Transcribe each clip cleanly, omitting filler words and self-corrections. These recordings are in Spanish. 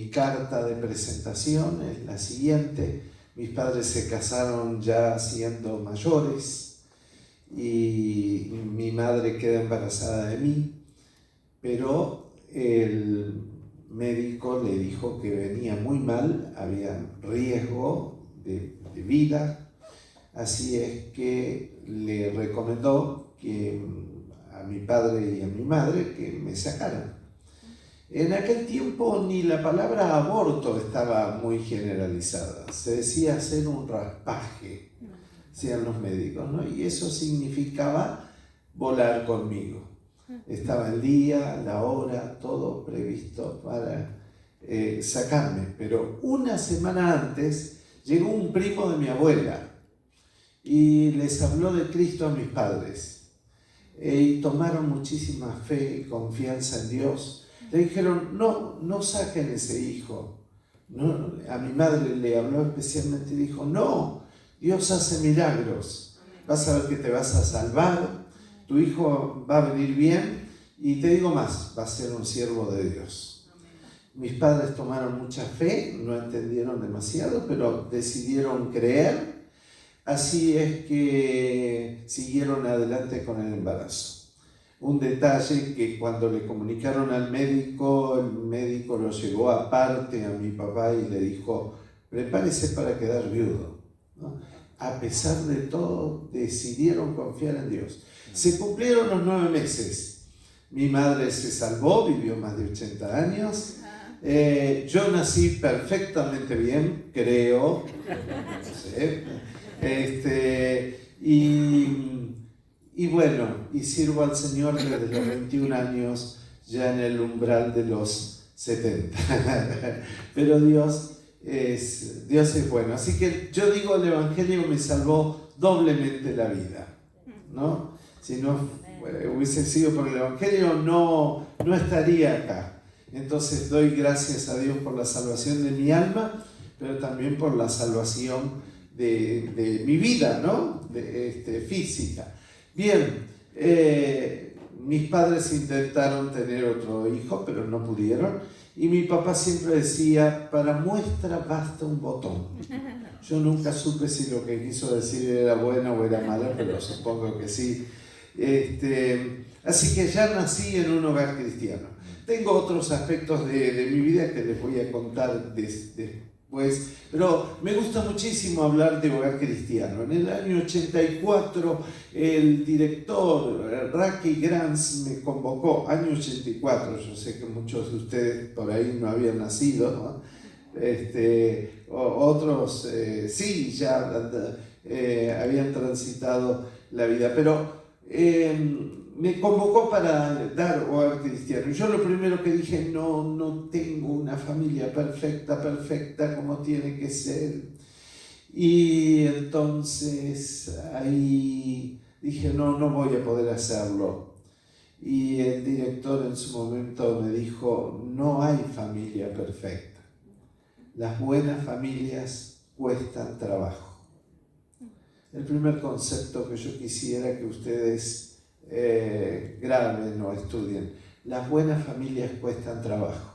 mi carta de presentación es la siguiente. Mis padres se casaron ya siendo mayores y mi madre queda embarazada de mí, pero el médico le dijo que venía muy mal, había riesgo de vida, así es que le recomendó que a mi padre y a mi madre que me sacaran. En aquel tiempo ni la palabra aborto estaba muy generalizada, se decía hacer un raspaje, decían los médicos, ¿no? Y eso significaba volar conmigo. Estaba el día, la hora, todo previsto para sacarme, pero una semana antes llegó un primo de mi abuela y les habló de Cristo a mis padres y tomaron muchísima fe y confianza en Dios. Le dijeron, no saquen ese hijo. No, a mi madre le habló especialmente y dijo, no, Dios hace milagros, vas a ver que te vas a salvar, tu hijo va a venir bien y te digo más, va a ser un siervo de Dios. Mis padres tomaron mucha fe, no entendieron demasiado, pero decidieron creer, así es que siguieron adelante con el embarazo. Un detalle que cuando le comunicaron al médico, el médico lo llevó aparte a mi papá y le dijo, prepárese para quedar viudo, ¿no? A pesar de todo, decidieron confiar en Dios. Se cumplieron los 9 meses. Mi madre se salvó, vivió más de 80 años. Yo nací perfectamente bien, creo. No sé. Y bueno, y sirvo al Señor desde los 21 años, ya en el umbral de los 70. Pero Dios es bueno. Así que yo digo, el Evangelio me salvó doblemente la vida, ¿no? Si no hubiese sido por el Evangelio, no estaría acá. Entonces doy gracias a Dios por la salvación de mi alma, pero también por la salvación de mi vida, ¿no? Física. Bien, mis padres intentaron tener otro hijo, pero no pudieron. Y mi papá siempre decía, para muestra basta un botón. Yo nunca supe si lo que quiso decir era buena o era mala, pero supongo que sí. Así que ya nací en un hogar cristiano. Tengo otros aspectos de mi vida que les voy a contar después, pero me gusta muchísimo hablar de hogar cristiano. En el año 84, el director Rocky Grants me convocó, año 84, yo sé que muchos de ustedes por ahí no habían nacido, ¿no? Otros sí, ya habían transitado la vida, pero me convocó para dar hogar cristiano. Yo lo primero que dije, no tengo una familia perfecta como tiene que ser. Y entonces ahí dije, no voy a poder hacerlo. Y el director en su momento me dijo, no hay familia perfecta. Las buenas familias cuestan trabajo. El primer concepto que yo quisiera que ustedes graben o estudien. Las buenas familias cuestan trabajo.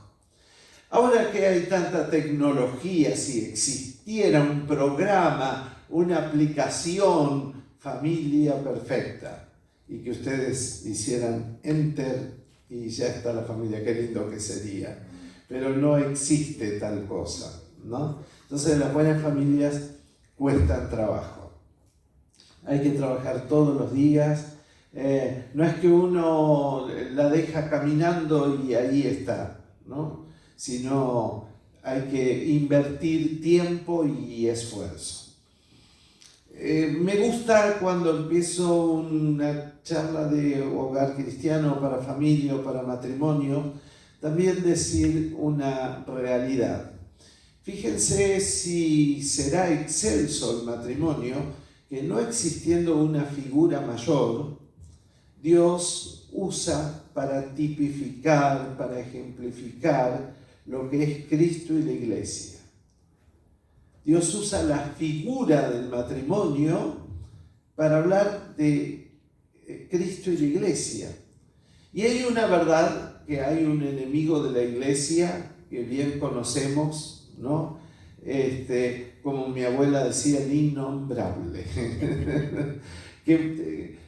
Ahora que hay tanta tecnología, si existiera un programa, una aplicación, familia perfecta, y que ustedes hicieran enter y ya está la familia, qué lindo que sería. Pero no existe tal cosa, ¿no? Entonces las buenas familias cuestan trabajo. Hay que trabajar todos los días. No es que uno la deja caminando y ahí está, ¿no? Sino hay que invertir tiempo y esfuerzo. Me gusta cuando empiezo una charla de hogar cristiano para familia o para matrimonio, también decir una realidad. Fíjense si será excelso el matrimonio, que no existiendo una figura mayor, Dios usa para tipificar, para ejemplificar lo que es Cristo y la iglesia. Dios usa la figura del matrimonio para hablar de Cristo y la iglesia. Y hay una verdad, que hay un enemigo de la iglesia, que bien conocemos, ¿no? Como mi abuela decía, el innombrable. Que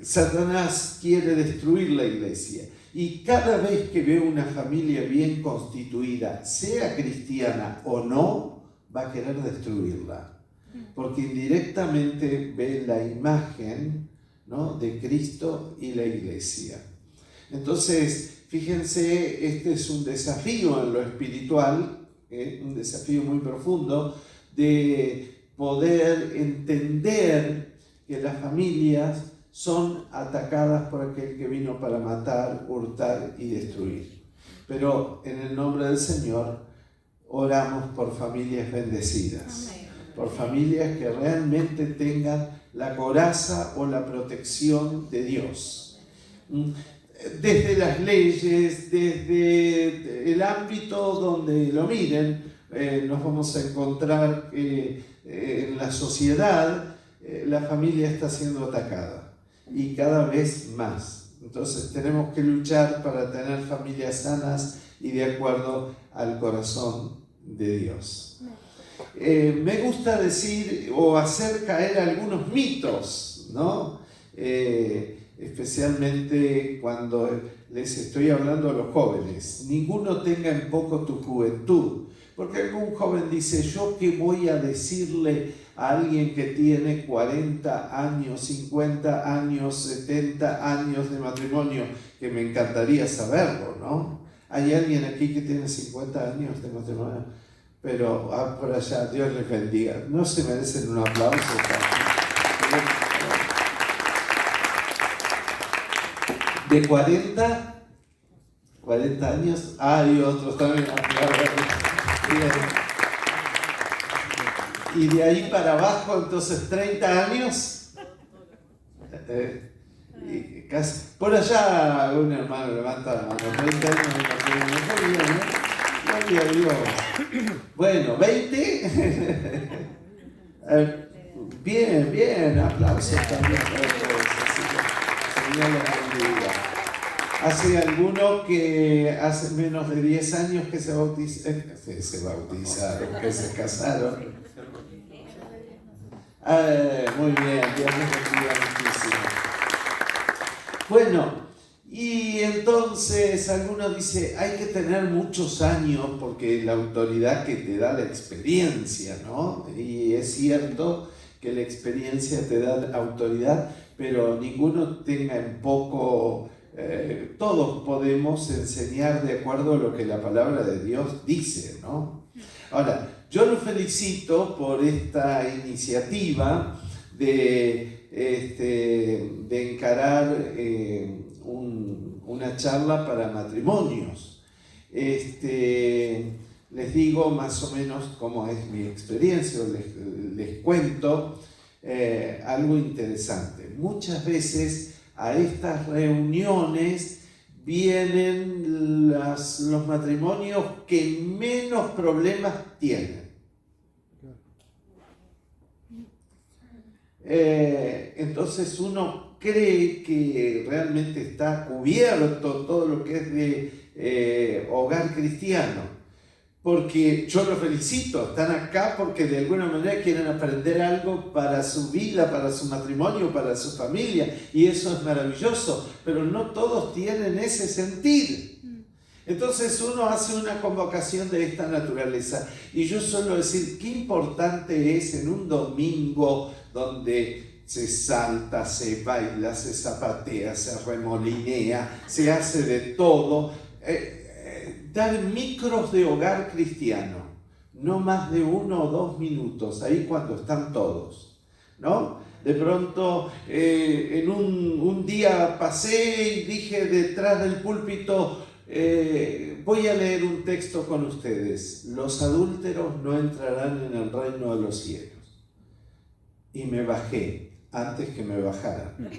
Satanás quiere destruir la iglesia. Y cada vez que ve una familia bien constituida, sea cristiana o no, va a querer destruirla. Porque indirectamente ve la imagen, ¿no?, de Cristo y la iglesia. Entonces, fíjense, este es un desafío en lo espiritual, un desafío muy profundo, de poder entender que las familias son atacadas por aquel que vino para matar, hurtar y destruir. Pero en el nombre del Señor oramos por familias bendecidas, por familias que realmente tengan la coraza o la protección de Dios. Desde las leyes, desde el ámbito donde lo miren, nos vamos a encontrar en la sociedad la familia está siendo atacada y cada vez más. Entonces tenemos que luchar para tener familias sanas y de acuerdo al corazón de Dios. Me gusta decir o hacer caer algunos mitos, ¿no? Especialmente cuando les estoy hablando a los jóvenes. Ninguno tenga en poco tu juventud, porque algún joven dice, ¿yo qué voy a decirle a alguien que tiene 40 años, 50 años, 70 años de matrimonio? Que me encantaría saberlo, ¿no? ¿Hay alguien aquí que tiene 50 años de matrimonio? Pero por allá, Dios les bendiga. No se merecen un aplauso. De 40 años, hay otros también. Y de ahí para abajo, entonces 30 años. Y casi, por allá un hermano levanta la mano, 30 años. Gloria a Dios. Bueno, 20. Bien, aplausos también para todos. Señor los bendiga. Hace algunos que hace menos de 10 años que se bautizaron, que se casaron. Muy bien, Dios les bendiga muchísimo. Bueno, y entonces algunos dicen, hay que tener muchos años porque la autoridad que te da la experiencia, ¿no? Y es cierto que la experiencia te da la autoridad, pero ninguno tenga en poco, todos podemos enseñar de acuerdo a lo que la palabra de Dios dice, ¿no? Ahora, yo lo felicito por esta iniciativa de encarar una charla para matrimonios. Les digo más o menos cómo es mi experiencia, les cuento algo interesante. Muchas veces a estas reuniones vienen los matrimonios que menos problemas tienen. Entonces uno cree que realmente está cubierto todo lo que es de hogar cristiano. Porque yo los felicito, están acá porque de alguna manera quieren aprender algo para su vida, para su matrimonio, para su familia, y eso es maravilloso, pero no todos tienen ese sentir. Entonces uno hace una convocación de esta naturaleza, y yo suelo decir, qué importante es en un domingo donde se salta, se baila, se zapatea, se remolinea, se hace de todo, dar micros de hogar cristiano, no más de 1 o 2 minutos, ahí cuando están todos, ¿no? De pronto, en un día pasé y dije detrás del púlpito, voy a leer un texto con ustedes, los adúlteros no entrarán en el reino de los cielos. Y me bajé, antes que me bajaran.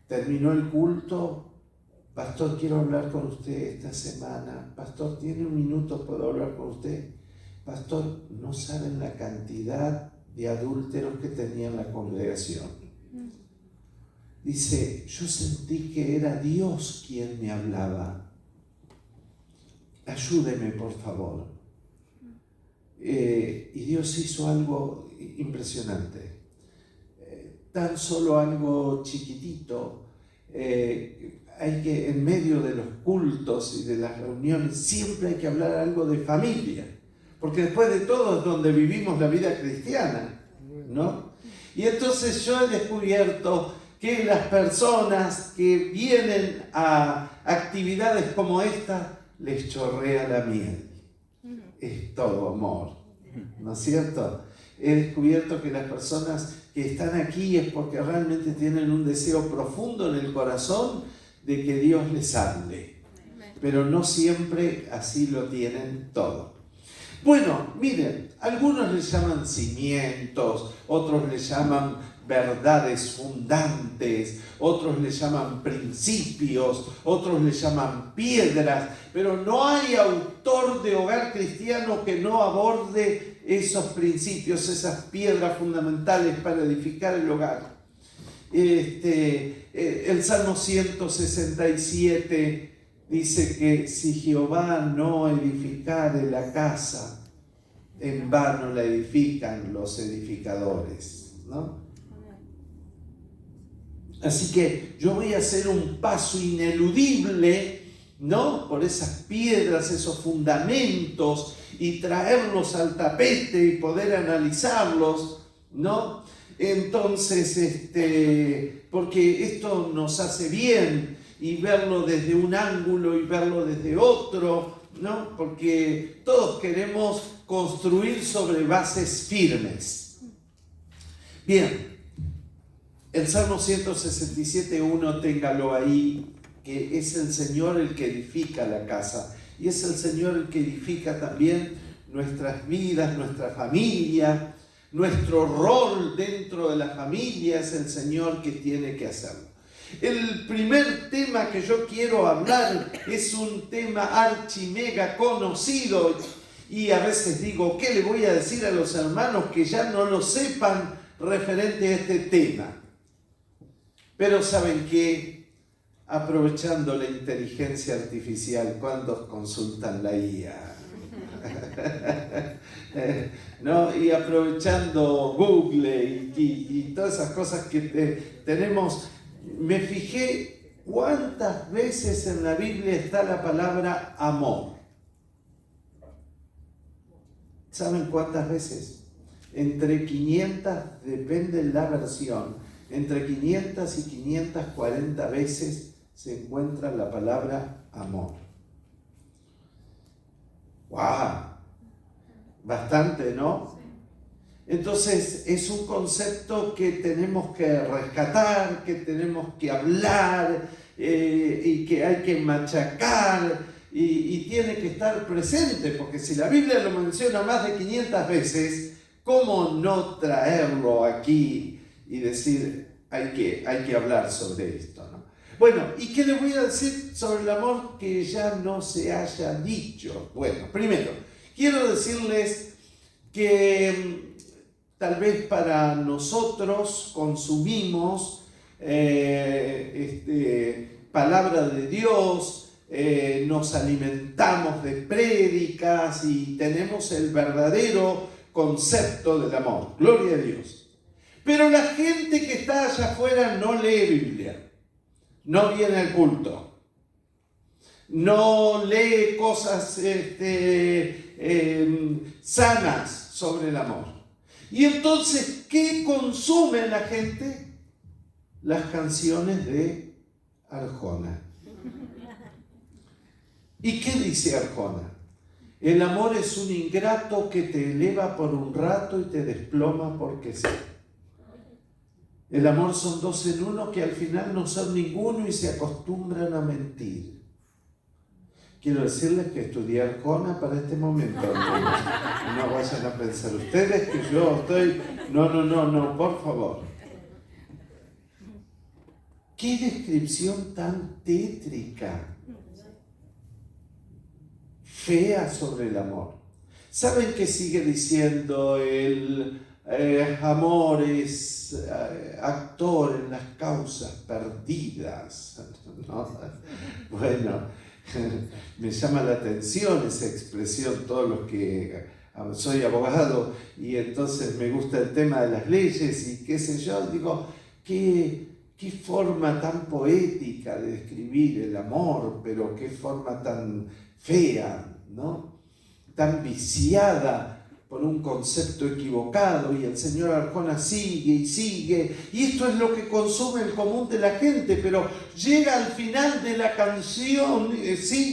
Terminó el culto. Pastor, quiero hablar con usted esta semana. Pastor, ¿tiene un minuto? ¿Puedo hablar con usted? Pastor, no saben la cantidad de adúlteros que tenía en la congregación. dice, yo sentí que era Dios quien me hablaba. Ayúdeme, por favor. Y Dios hizo algo impresionante. Tan solo algo chiquitito. Hay que, en medio de los cultos y de las reuniones, siempre hay que hablar algo de familia. Porque después de todo es donde vivimos la vida cristiana, ¿no? Y entonces yo he descubierto que las personas que vienen a actividades como esta, les chorrea la miel. Es todo amor, ¿no es cierto? He descubierto que las personas que están aquí es porque realmente tienen un deseo profundo en el corazón de que Dios les hable. Pero no siempre así lo tienen todo. Bueno, miren, algunos le llaman cimientos, otros le llaman verdades fundantes, otros le llaman principios, otros le llaman piedras, pero no hay autor de Hogar Cristiano que no aborde esos principios, esas piedras fundamentales para edificar el hogar. El Salmo 167 dice que si Jehová no edificare la casa, en vano la edifican los edificadores, ¿no? Así que yo voy a hacer un paso ineludible, ¿no? Por esas piedras, esos fundamentos, y traerlos al tapete y poder analizarlos, ¿no? Entonces, porque esto nos hace bien, y verlo desde un ángulo y verlo desde otro, ¿no? Porque todos queremos construir sobre bases firmes. Bien. El Salmo 167.1, téngalo ahí, que es el Señor el que edifica la casa. Y es el Señor el que edifica también nuestras vidas, nuestra familia, nuestro rol dentro de la familia. Es el Señor que tiene que hacerlo. El primer tema que yo quiero hablar es un tema archimega conocido. Y a veces digo, ¿qué le voy a decir a los hermanos que ya no lo sepan referente a este tema? Pero ¿saben qué? Aprovechando la inteligencia artificial, ¿cuántos consultan la IA? ¿No? Y aprovechando Google y todas esas cosas que tenemos, me fijé cuántas veces en la Biblia está la palabra amor. ¿Saben cuántas veces? Entre 500, depende de la versión, entre 500 y 540 veces se encuentra la palabra amor. ¡Wow! Bastante, ¿no? Entonces es un concepto que tenemos que rescatar, que tenemos que hablar y que hay que machacar y tiene que estar presente, porque si la Biblia lo menciona más de 500 veces, ¿cómo no traerlo aquí y decir, hay que hablar sobre esto, ¿no? Bueno, ¿y qué les voy a decir sobre el amor que ya no se haya dicho? Bueno, primero, quiero decirles que tal vez para nosotros consumimos palabra de Dios, nos alimentamos de prédicas y tenemos el verdadero concepto del amor. Gloria a Dios. Pero la gente que está allá afuera no lee Biblia, no viene al culto, no lee cosas sanas sobre el amor. Y entonces, ¿qué consume la gente? Las canciones de Arjona. ¿Y qué dice Arjona? El amor es un ingrato que te eleva por un rato y te desploma porque sí. El amor son dos en uno que al final no son ninguno y se acostumbran a mentir. Quiero decirles que estudié Arjona para este momento. No vayan a pensar ustedes que yo estoy... No, por favor. ¡Qué descripción tan tétrica! Fea sobre el amor. ¿Saben qué sigue diciendo el amor es actor en las causas perdidas, ¿no? Bueno, me llama la atención esa expresión, todos los que soy abogado y entonces me gusta el tema de las leyes y qué sé yo, digo, qué forma tan poética de describir el amor, pero qué forma tan fea, ¿no? Tan viciada por un concepto equivocado, y el señor Arjona sigue y sigue, y esto es lo que consume el común de la gente, pero llega al final de la canción,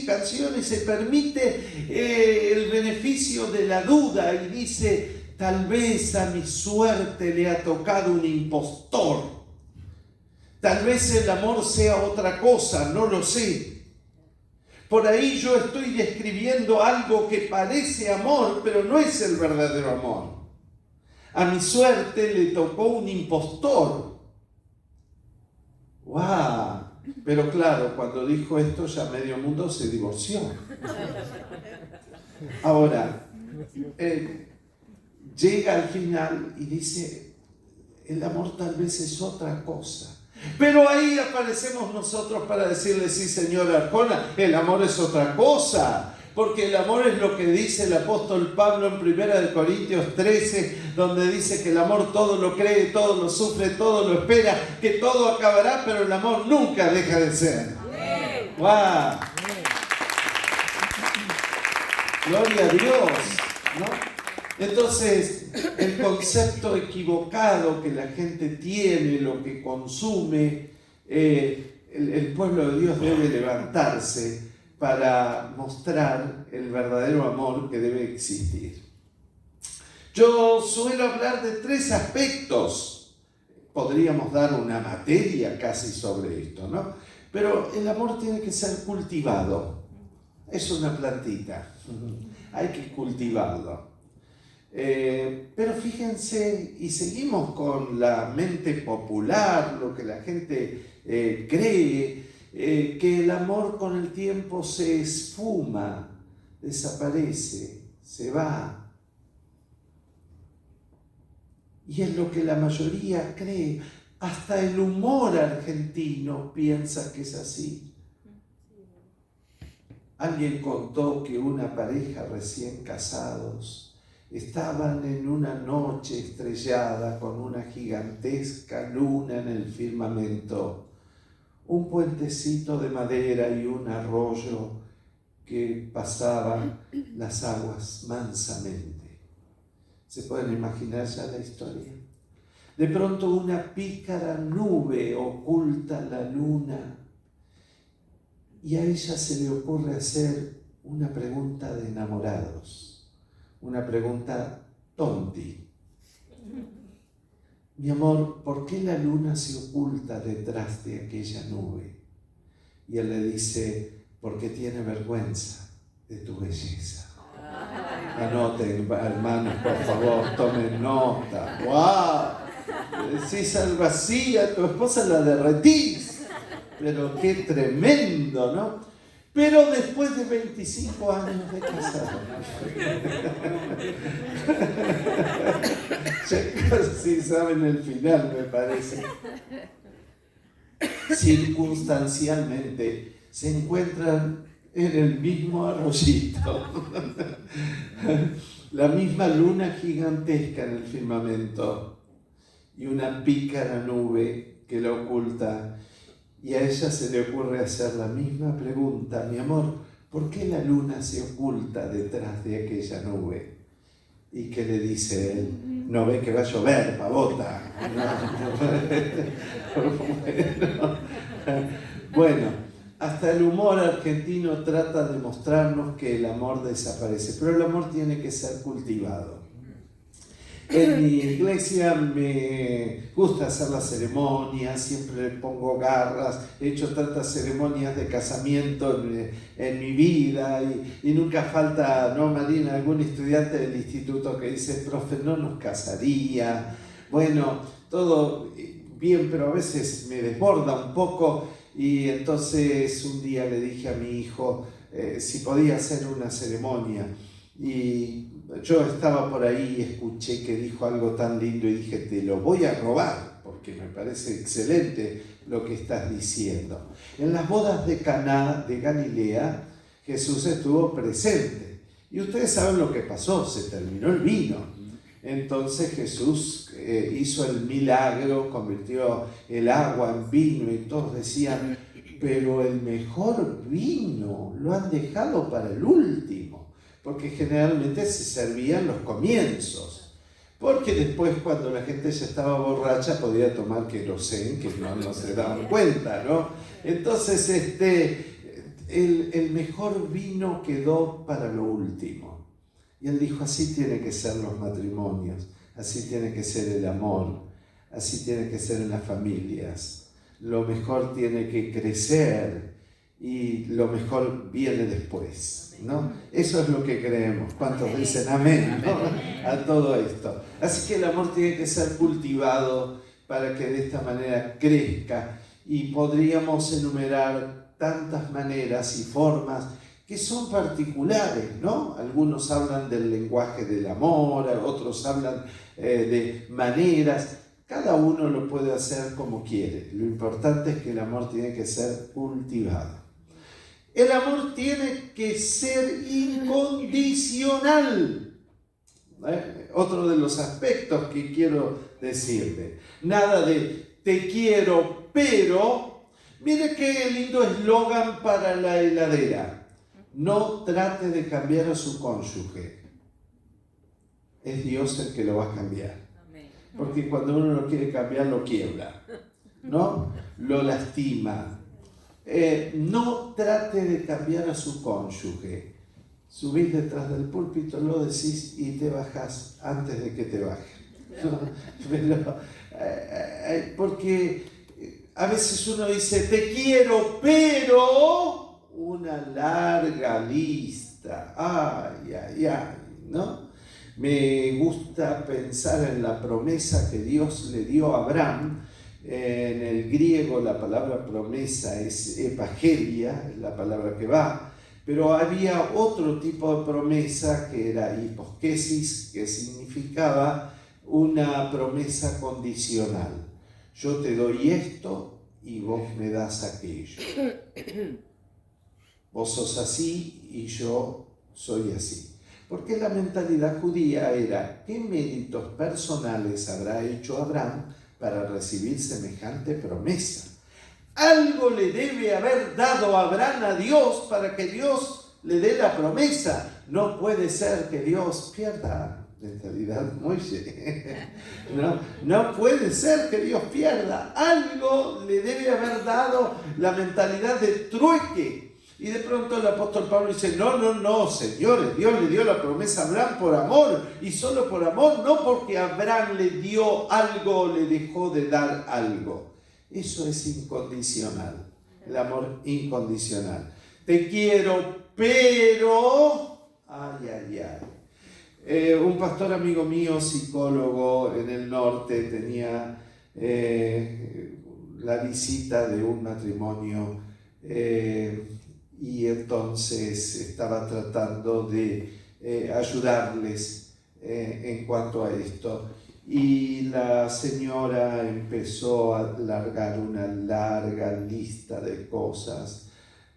canción, y se permite el beneficio de la duda, y dice, tal vez a mi suerte le ha tocado un impostor. Tal vez el amor sea otra cosa, no lo sé. Por ahí yo estoy describiendo algo que parece amor, pero no es el verdadero amor. A mi suerte le tocó un impostor. ¡Wow! Pero claro, cuando dijo esto ya medio mundo se divorció. Ahora, llega al final y dice, el amor tal vez es otra cosa. Pero ahí aparecemos nosotros para decirle, sí, señor Arjona, el amor es otra cosa. Porque el amor es lo que dice el apóstol Pablo en 1 Corintios 13, donde dice que el amor todo lo cree, todo lo sufre, todo lo espera, que todo acabará, pero el amor nunca deja de ser. ¡Wow! Gloria a Dios, ¿no? Entonces, el concepto equivocado que la gente tiene, lo que consume, el pueblo de Dios debe levantarse para mostrar el verdadero amor que debe existir. Yo suelo hablar de 3 aspectos. Podríamos dar una materia casi sobre esto, ¿no? Pero el amor tiene que ser cultivado. Es una plantita. Hay que cultivarlo. Pero fíjense, y seguimos con la mente popular, lo que la gente cree, que el amor con el tiempo se esfuma, desaparece, se va. Y es lo que la mayoría cree. Hasta el humor argentino piensa que es así. Alguien contó que una pareja recién casados estaban en una noche estrellada con una gigantesca luna en el firmamento, un puentecito de madera y un arroyo que pasaba las aguas mansamente. ¿Se pueden imaginar ya la historia? De pronto una pícara nube oculta la luna y a ella se le ocurre hacer una pregunta de enamorados. Una pregunta tonti. Mi amor, ¿por qué la luna se oculta detrás de aquella nube? Y él le dice, porque tiene vergüenza de tu belleza. Anoten, hermanos, por favor, tomen nota. ¡Wow! Decís algo así, a tu esposa la derretís. Pero qué tremendo, ¿no? Pero después de 25 años de casado. Sí saben el final, me parece. Circunstancialmente se encuentran en el mismo arroyito. La misma luna gigantesca en el firmamento y una pícara nube que la oculta. Y a ella se le ocurre hacer la misma pregunta, mi amor, ¿por qué la luna se oculta detrás de aquella nube? ¿Y qué le dice él? No ve que va a llover, pavota. Bueno, hasta el humor argentino trata de mostrarnos que el amor desaparece, pero el amor tiene que ser cultivado. En mi iglesia me gusta hacer las ceremonias, siempre le pongo garras, he hecho tantas ceremonias de casamiento en mi vida y nunca falta, ¿no, Marina?, algún estudiante del instituto que dice, profe, no nos casaría. Bueno, todo bien, pero a veces me desborda un poco y entonces un día le dije a mi hijo si podía hacer una ceremonia. Y yo estaba por ahí y escuché que dijo algo tan lindo y dije, te lo voy a robar, porque me parece excelente lo que estás diciendo. En las bodas de Caná de Galilea, Jesús estuvo presente. Y ustedes saben lo que pasó, se terminó el vino. Entonces Jesús hizo el milagro, convirtió el agua en vino y todos decían, pero el mejor vino lo han dejado para el último, porque generalmente se servían los comienzos, porque después cuando la gente ya estaba borracha podía tomar querosén, que no se daban cuenta, ¿no? Entonces el mejor vino quedó para lo último. Y él dijo, así tiene que ser los matrimonios, así tiene que ser el amor, así tiene que ser en las familias. Lo mejor tiene que crecer y lo mejor viene después, ¿no? Eso es lo que creemos. ¿Cuántos dicen amén, ¿no? A todo esto. Así que el amor tiene que ser cultivado para que de esta manera crezca, y podríamos enumerar tantas maneras y formas que son particulares, ¿no? Algunos hablan del lenguaje del amor, otros hablan de maneras. Cada uno lo puede hacer como quiere. Lo importante es que el amor tiene que ser cultivado. El amor tiene que ser incondicional. Otro de los aspectos que quiero decirle. Nada de te quiero, pero... Mire qué lindo eslogan para la heladera. No trate de cambiar a su cónyuge. Es Dios el que lo va a cambiar. Porque cuando uno lo quiere cambiar, lo quiebra, ¿no? Lo lastima. No trate de cambiar a su cónyuge. Subís detrás del púlpito, lo decís y te bajás antes de que te bajen. Pero, porque a veces uno dice, te quiero, pero... una larga lista, ¿no? Me gusta pensar en la promesa que Dios le dio a Abraham. En el griego la palabra promesa es epagelia, es la palabra que va, pero había otro tipo de promesa que era hiposquesis, que significaba una promesa condicional. Yo te doy esto y vos me das aquello. Vos sos así y yo soy así. Porque la mentalidad judía era, ¿qué méritos personales habrá hecho Abraham para recibir semejante promesa? Algo le debe haber dado Abraham a Dios para que Dios le dé la promesa. No puede ser que Dios pierda. Mentalidad Moisés. No puede ser que Dios pierda. Algo le debe haber dado la mentalidad de trueque. Y de pronto el apóstol Pablo dice, no, señores, Dios le dio la promesa a Abraham por amor, y solo por amor, no porque Abraham le dio algo, le dejó de dar algo. Eso es incondicional, el amor incondicional. Te quiero, pero... un pastor amigo mío, psicólogo en el norte, tenía la visita de un matrimonio y entonces estaba tratando de ayudarles en cuanto a esto. Y la señora empezó a largar una larga lista de cosas.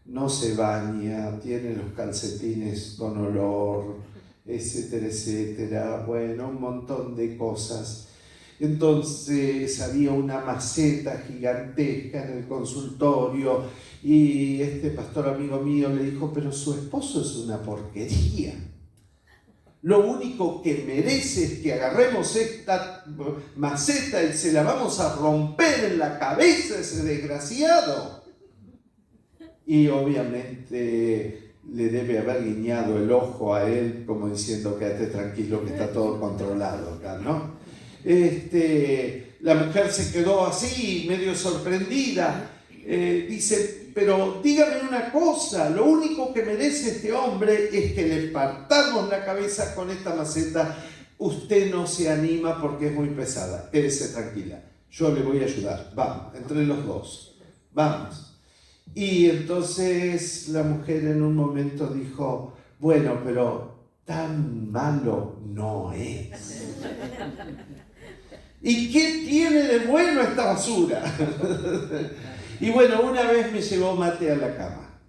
No se baña, tiene los calcetines con olor, etcétera, etcétera. Bueno, un montón de cosas. Entonces había una maceta gigantesca en el consultorio y este pastor amigo mío le dijo, pero su esposo es una porquería. Lo único que merece es que agarremos esta maceta y se la vamos a romper en la cabeza a ese desgraciado. Y obviamente le debe haber guiñado el ojo a él como diciendo, quédate tranquilo que está todo controlado acá, ¿no? La mujer se quedó así, medio sorprendida. Dice, pero dígame una cosa, lo único que merece este hombre es que le partamos la cabeza con esta maceta. Usted no se anima porque es muy pesada, quédese tranquila, yo le voy a ayudar, vamos, entre los dos, vamos. Y entonces la mujer en un momento dijo, bueno, pero tan malo no es. ¿Y qué tiene de bueno esta basura? Y bueno, una vez me llevó mate a la cama.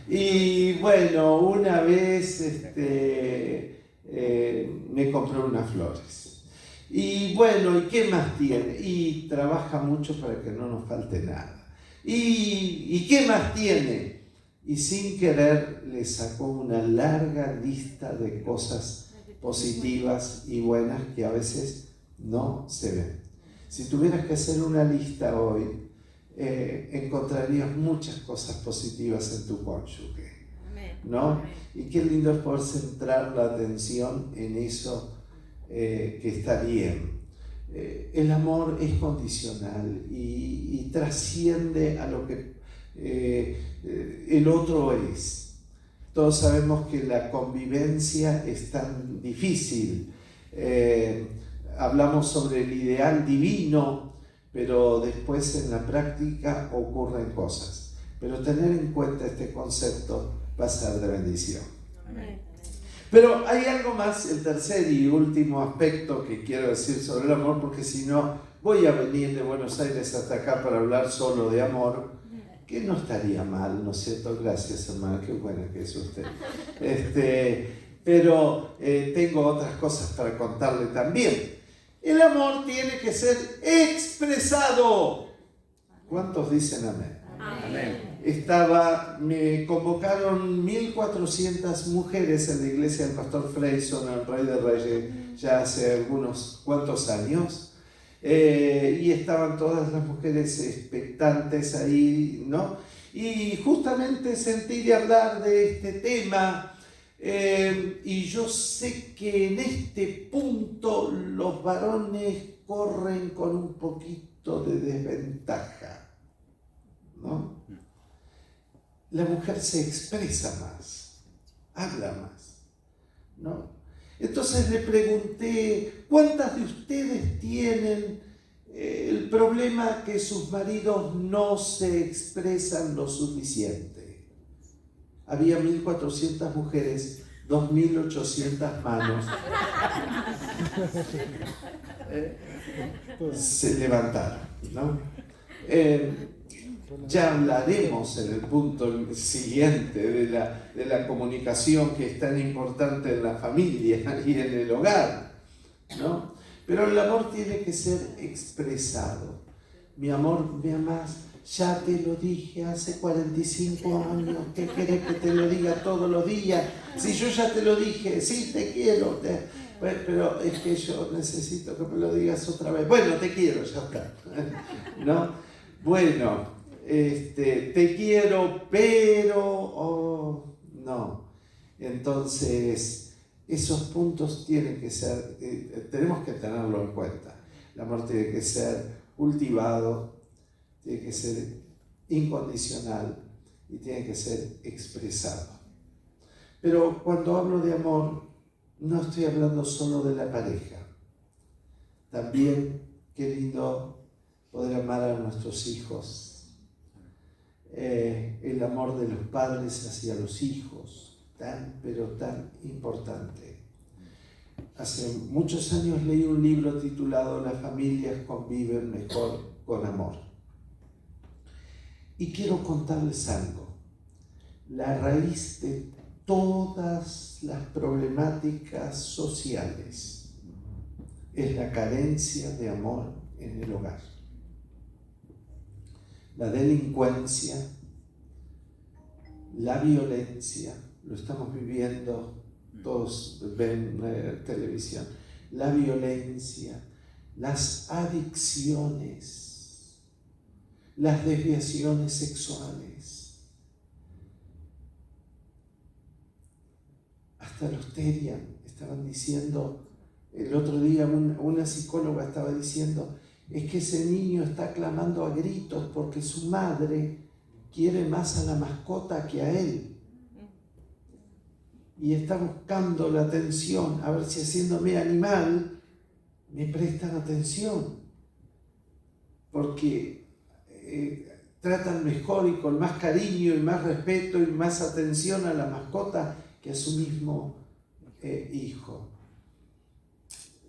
Y bueno, una vez me compró unas flores. Y bueno, ¿y qué más tiene? Y trabaja mucho para que no nos falte nada. ¿Y qué más tiene? Y sin querer le sacó una larga lista de cosas positivas y buenas que a veces no se ven. Si tuvieras que hacer una lista hoy, encontrarías muchas cosas positivas en tu cónyuge, ¿no? Y qué lindo es poder centrar la atención en eso que está bien. El amor es condicional y trasciende a lo que el otro es. Todos sabemos que la convivencia es tan difícil. Hablamos sobre el ideal divino, pero después en la práctica ocurren cosas. Pero tener en cuenta este concepto va a ser de bendición. Amén. Pero hay algo más, el tercer y último aspecto que quiero decir sobre el amor, porque si no voy a venir de Buenos Aires hasta acá para hablar solo de amor, que no estaría mal, ¿no es cierto? Gracias, hermana, qué buena que es usted. Pero tengo otras cosas para contarle también. El amor tiene que ser expresado. ¿Cuántos dicen amén? Amén. Me convocaron 1400 mujeres en la iglesia del pastor Freyson, el Rey de Reyes, ya hace algunos cuantos años. Y estaban todas las mujeres expectantes ahí, ¿no? Y justamente sentí de hablar de este tema. Y yo sé que en este punto los varones corren con un poquito de desventaja, ¿no? La mujer se expresa más, habla más, ¿no? Entonces le pregunté, ¿cuántas de ustedes tienen el problema que sus maridos no se expresan lo suficiente? Había 1400 mujeres, 2800 manos. Se levantaron, ¿no? Ya hablaremos en el punto siguiente de la comunicación que es tan importante en la familia y en el hogar, ¿no? Pero el amor tiene que ser expresado. Mi amor, me amás, ya te lo dije hace 45 años, ¿qué querés que te lo diga todos los días? Si yo ya te lo dije, sí, te quiero, pero es que yo necesito que me lo digas otra vez. Bueno, te quiero, ya está, ¿no? Bueno, te quiero, pero no. Entonces, esos puntos tienen que ser, tenemos que tenerlo en cuenta. El amor tiene que ser cultivado, tiene que ser incondicional y tiene que ser expresado. Pero cuando hablo de amor, no estoy hablando solo de la pareja. También, qué lindo poder amar a nuestros hijos. El amor de los padres hacia los hijos, pero tan importante. Hace muchos años leí un libro titulado Las familias conviven mejor con amor. Y quiero contarles algo. La raíz de todas las problemáticas sociales es la carencia de amor en el hogar. La delincuencia, la violencia, lo estamos viviendo, todos ven televisión, la violencia, las adicciones, las desviaciones sexuales, hasta la histeria. Estaban diciendo, el otro día una psicóloga estaba diciendo, es que ese niño está clamando a gritos porque su madre quiere más a la mascota que a él. Y está buscando la atención, a ver si haciéndome animal me prestan atención. Porque tratan mejor y con más cariño y más respeto y más atención a la mascota que a su mismo hijo,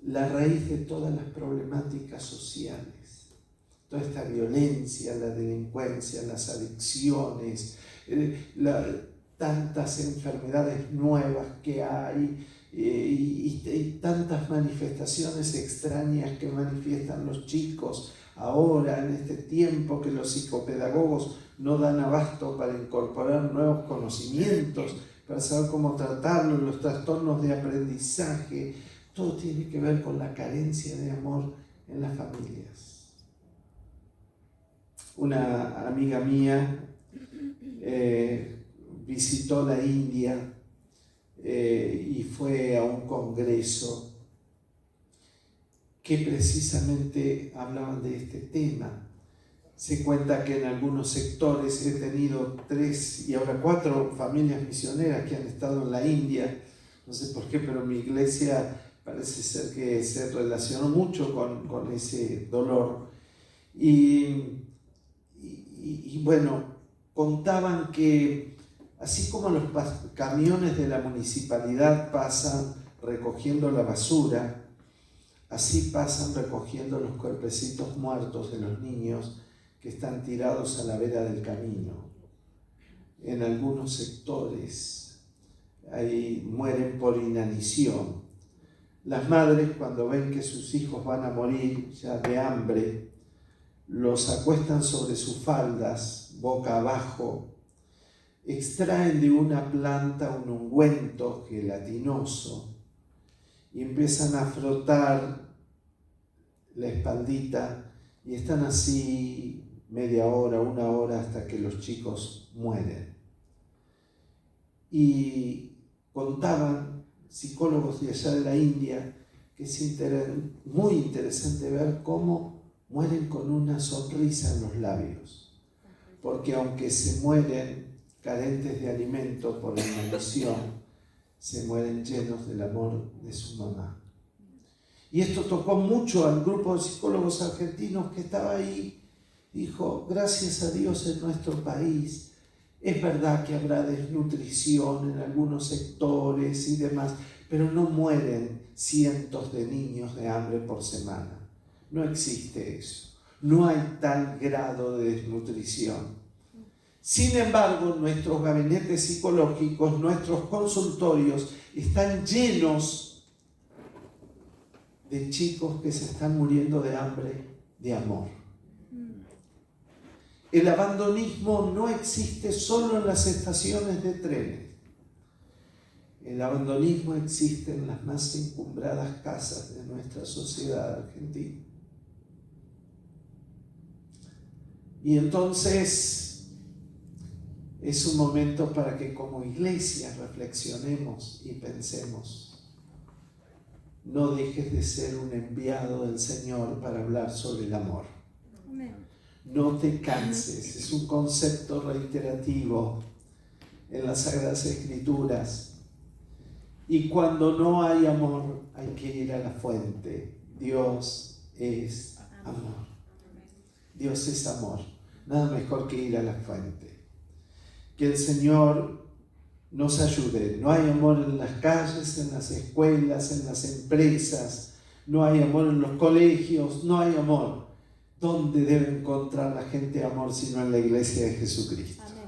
la raíz de todas las problemáticas sociales, toda esta violencia, la delincuencia, las adicciones, tantas enfermedades nuevas que hay y tantas manifestaciones extrañas que manifiestan los chicos ahora en este tiempo que los psicopedagogos no dan abasto para incorporar nuevos conocimientos, para saber cómo tratarlos, los trastornos de aprendizaje, todo tiene que ver con la carencia de amor en las familias. Una amiga mía visitó la India y fue a un congreso que precisamente hablaban de este tema. Se cuenta que en algunos sectores he tenido 3 y ahora 4 familias misioneras que han estado en la India. No sé por qué, pero mi iglesia parece ser que se relacionó mucho con ese dolor. Y bueno, contaban que así como los camiones de la municipalidad pasan recogiendo la basura, así pasan recogiendo los cuerpecitos muertos de los niños que están tirados a la vera del camino. En algunos sectores ahí mueren por inanición. Las madres, cuando ven que sus hijos van a morir ya de hambre, los acuestan sobre sus faldas, boca abajo, extraen de una planta un ungüento gelatinoso y empiezan a frotar la espaldita y están así media hora, 1 hora hasta que los chicos mueren. Y contaban psicólogos de allá de la India que es muy interesante ver cómo mueren con una sonrisa en los labios, porque aunque se mueren carentes de alimento por la inanición, se mueren llenos del amor de su mamá. Y esto tocó mucho al grupo de psicólogos argentinos que estaba ahí. Dijo, gracias a Dios en nuestro país, es verdad que habrá desnutrición en algunos sectores y demás, pero no mueren cientos de niños de hambre por semana. No existe eso. No hay tal grado de desnutrición. Sin embargo, nuestros gabinetes psicológicos, nuestros consultorios están llenos de chicos que se están muriendo de hambre, de amor. El abandonismo no existe solo en las estaciones de trenes. El abandonismo existe en las más encumbradas casas de nuestra sociedad argentina. Y entonces es un momento para que como iglesia reflexionemos y pensemos. No dejes de ser un enviado del Señor para hablar sobre el amor. No te canses, es un concepto reiterativo en las Sagradas Escrituras. Y cuando no hay amor, hay que ir a la fuente. Dios es amor. Dios es amor. Nada mejor que ir a la fuente. Que el Señor nos ayude. No hay amor en las calles, en las escuelas, en las empresas. No hay amor en los colegios. No hay amor. ¿Dónde debe encontrar la gente amor sino en la iglesia de Jesucristo? Amén.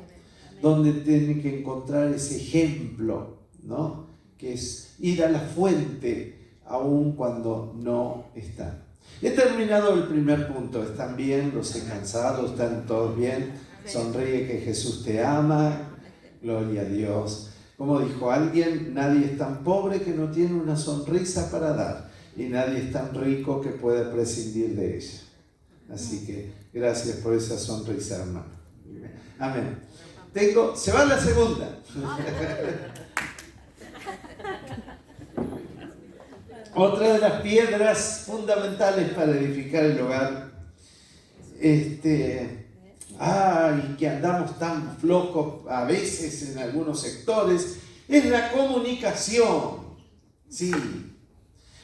¿Dónde tiene que encontrar ese ejemplo, ¿no? Que es ir a la fuente aun cuando no está. He terminado el primer punto. ¿Están bien? ¿Los he cansado? ¿Están todos bien? Sonríe que Jesús te ama. Gloria a Dios. Como dijo alguien, nadie es tan pobre que no tiene una sonrisa para dar y nadie es tan rico que pueda prescindir de ella. Así que gracias por esa sonrisa, hermano. Amén. Se va la segunda. Otra de las piedras fundamentales para edificar el hogar, que andamos tan flojos a veces en algunos sectores, es la comunicación. Sí.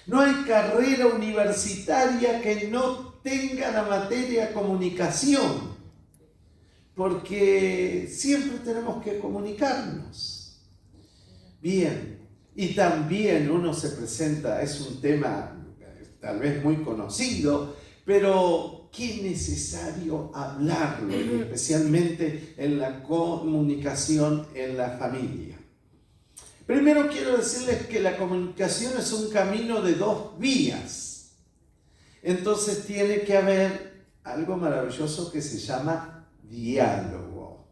No hay carrera universitaria que no tenga la materia comunicación, porque siempre tenemos que comunicarnos. Bien, Y también uno se presenta, es un tema tal vez muy conocido, pero qué necesario hablarlo, y especialmente en la comunicación en la familia. Primero quiero decirles que la comunicación es un camino de 2 vías. Entonces tiene que haber algo maravilloso que se llama diálogo.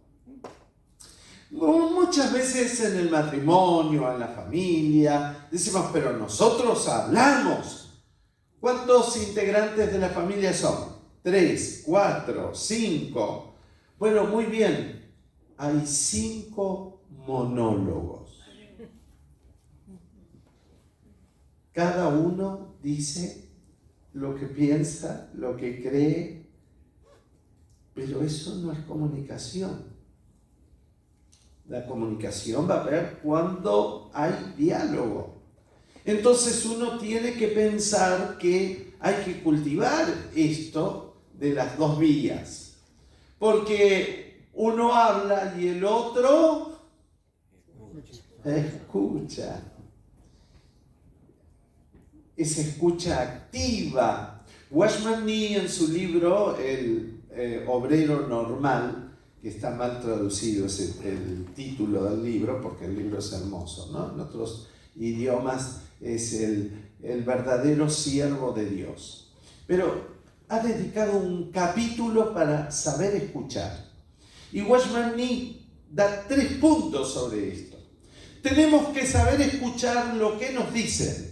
Muchas veces en el matrimonio, en la familia, decimos, pero nosotros hablamos. ¿Cuántos integrantes de la familia son? 3, 4, 5. Bueno, muy bien. Hay 5 monólogos. Cada uno dice lo que piensa, lo que cree, pero eso no es comunicación. La comunicación va a haber cuando hay diálogo. Entonces uno tiene que pensar que hay que cultivar esto de las 2 vías. Porque uno habla y el otro escucha. Es escucha activa. Watchman Nee, en su libro El obrero normal, que está mal traducido, es el título del libro, porque el libro es hermoso, ¿no? En otros idiomas es el verdadero siervo de Dios. Pero ha dedicado un capítulo para saber escuchar. Y Watchman Nee da 3 puntos sobre esto. Tenemos que saber escuchar lo que nos dicen.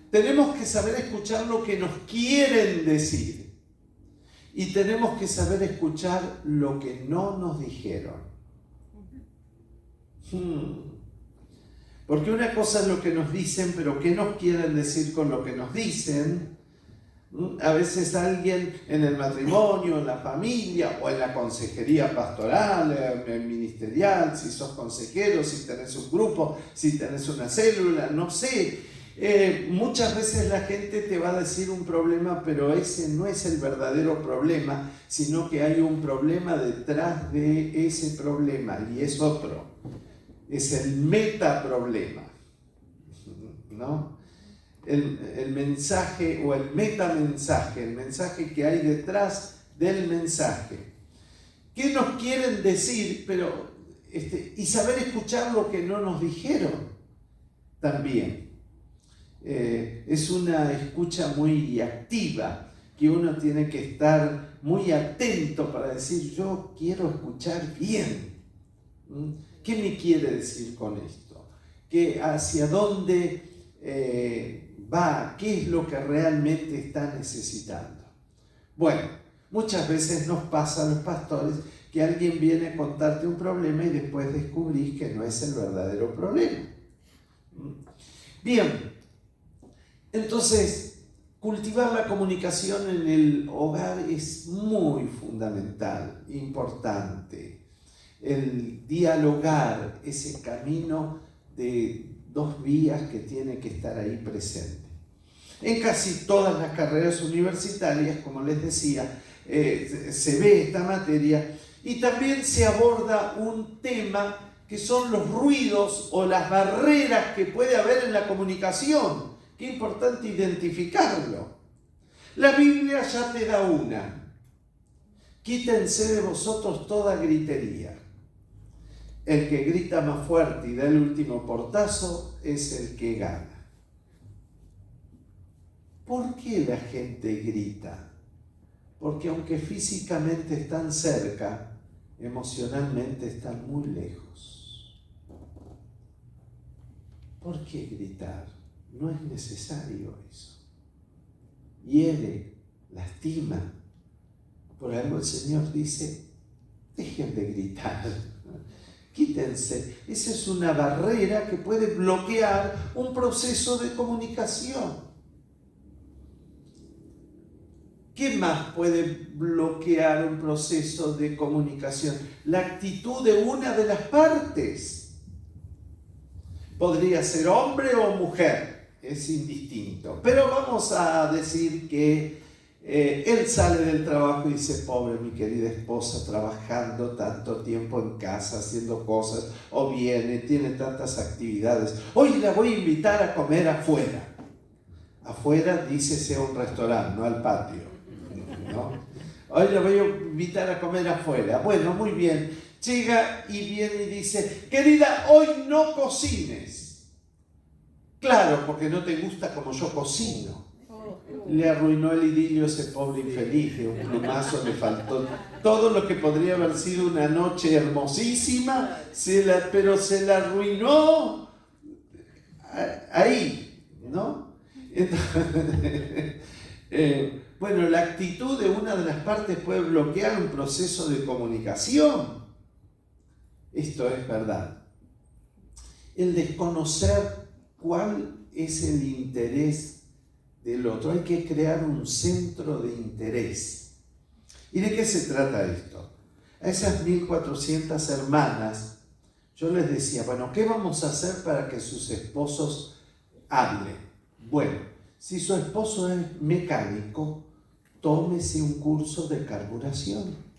Tenemos que saber escuchar lo que nos quieren decir. Y tenemos que saber escuchar lo que no nos dijeron. Porque una cosa es lo que nos dicen, pero ¿qué nos quieren decir con lo que nos dicen? A veces alguien en el matrimonio, en la familia o en la consejería pastoral, ministerial, si sos consejero, si tenés un grupo, si tenés una célula, no sé. Muchas veces la gente te va a decir un problema, pero ese no es el verdadero problema, sino que hay un problema detrás de ese problema y es otro. Es el metaproblema, ¿no? El mensaje o el metamensaje, el mensaje que hay detrás del mensaje. ¿Qué nos quieren decir? Pero, y saber escuchar lo que no nos dijeron también. Es una escucha muy activa, que uno tiene que estar muy atento para decir, yo quiero escuchar bien. ¿Qué me quiere decir con esto? ¿Hacia dónde va? ¿Qué es lo que realmente está necesitando? Bueno, muchas veces nos pasa a los pastores que alguien viene a contarte un problema y después descubrís que no es el verdadero problema. Bien, entonces, cultivar la comunicación en el hogar es muy fundamental, importante. El dialogar, ese camino de 2 vías que tiene que estar ahí presente. En casi todas las carreras universitarias, como les decía, se ve esta materia y también se aborda un tema que son los ruidos o las barreras que puede haber en la comunicación. Qué importante identificarlo. La Biblia ya te da una. Quítense de vosotros toda gritería. El que grita más fuerte y da el último portazo es el que gana. ¿Por qué la gente grita? Porque aunque físicamente están cerca, emocionalmente están muy lejos. ¿Por qué gritar? No es necesario eso. Hiere, lastima. Por algo el Señor dice, dejen de gritar. Quítense. Esa es una barrera que puede bloquear un proceso de comunicación. ¿Qué más puede bloquear un proceso de comunicación? La actitud de una de las partes. Podría ser hombre o mujer, es indistinto. Pero vamos a decir que Él sale del trabajo y dice, pobre mi querida esposa, trabajando tanto tiempo en casa, haciendo cosas, o viene, tiene tantas actividades. Hoy la voy a invitar a comer afuera. Afuera, dícese un restaurante, no al patio, ¿no? Hoy la voy a invitar a comer afuera. Bueno, muy bien. Llega y viene y dice, querida, hoy no cocines. Claro, porque no te gusta como yo cocino. Le arruinó el idilio a ese pobre infeliz, de un plumazo le faltó. Todo lo que podría haber sido una noche hermosísima, pero se la arruinó ahí, ¿no? Entonces, bueno, la actitud de una de las partes puede bloquear un proceso de comunicación. Esto es verdad. El desconocer cuál es el interés del otro. Hay que crear un centro de interés. ¿Y de qué se trata esto? A esas 1400 hermanas, yo les decía, bueno, ¿qué vamos a hacer para que sus esposos hablen? Bueno, si su esposo es mecánico, tómese un curso de carburación.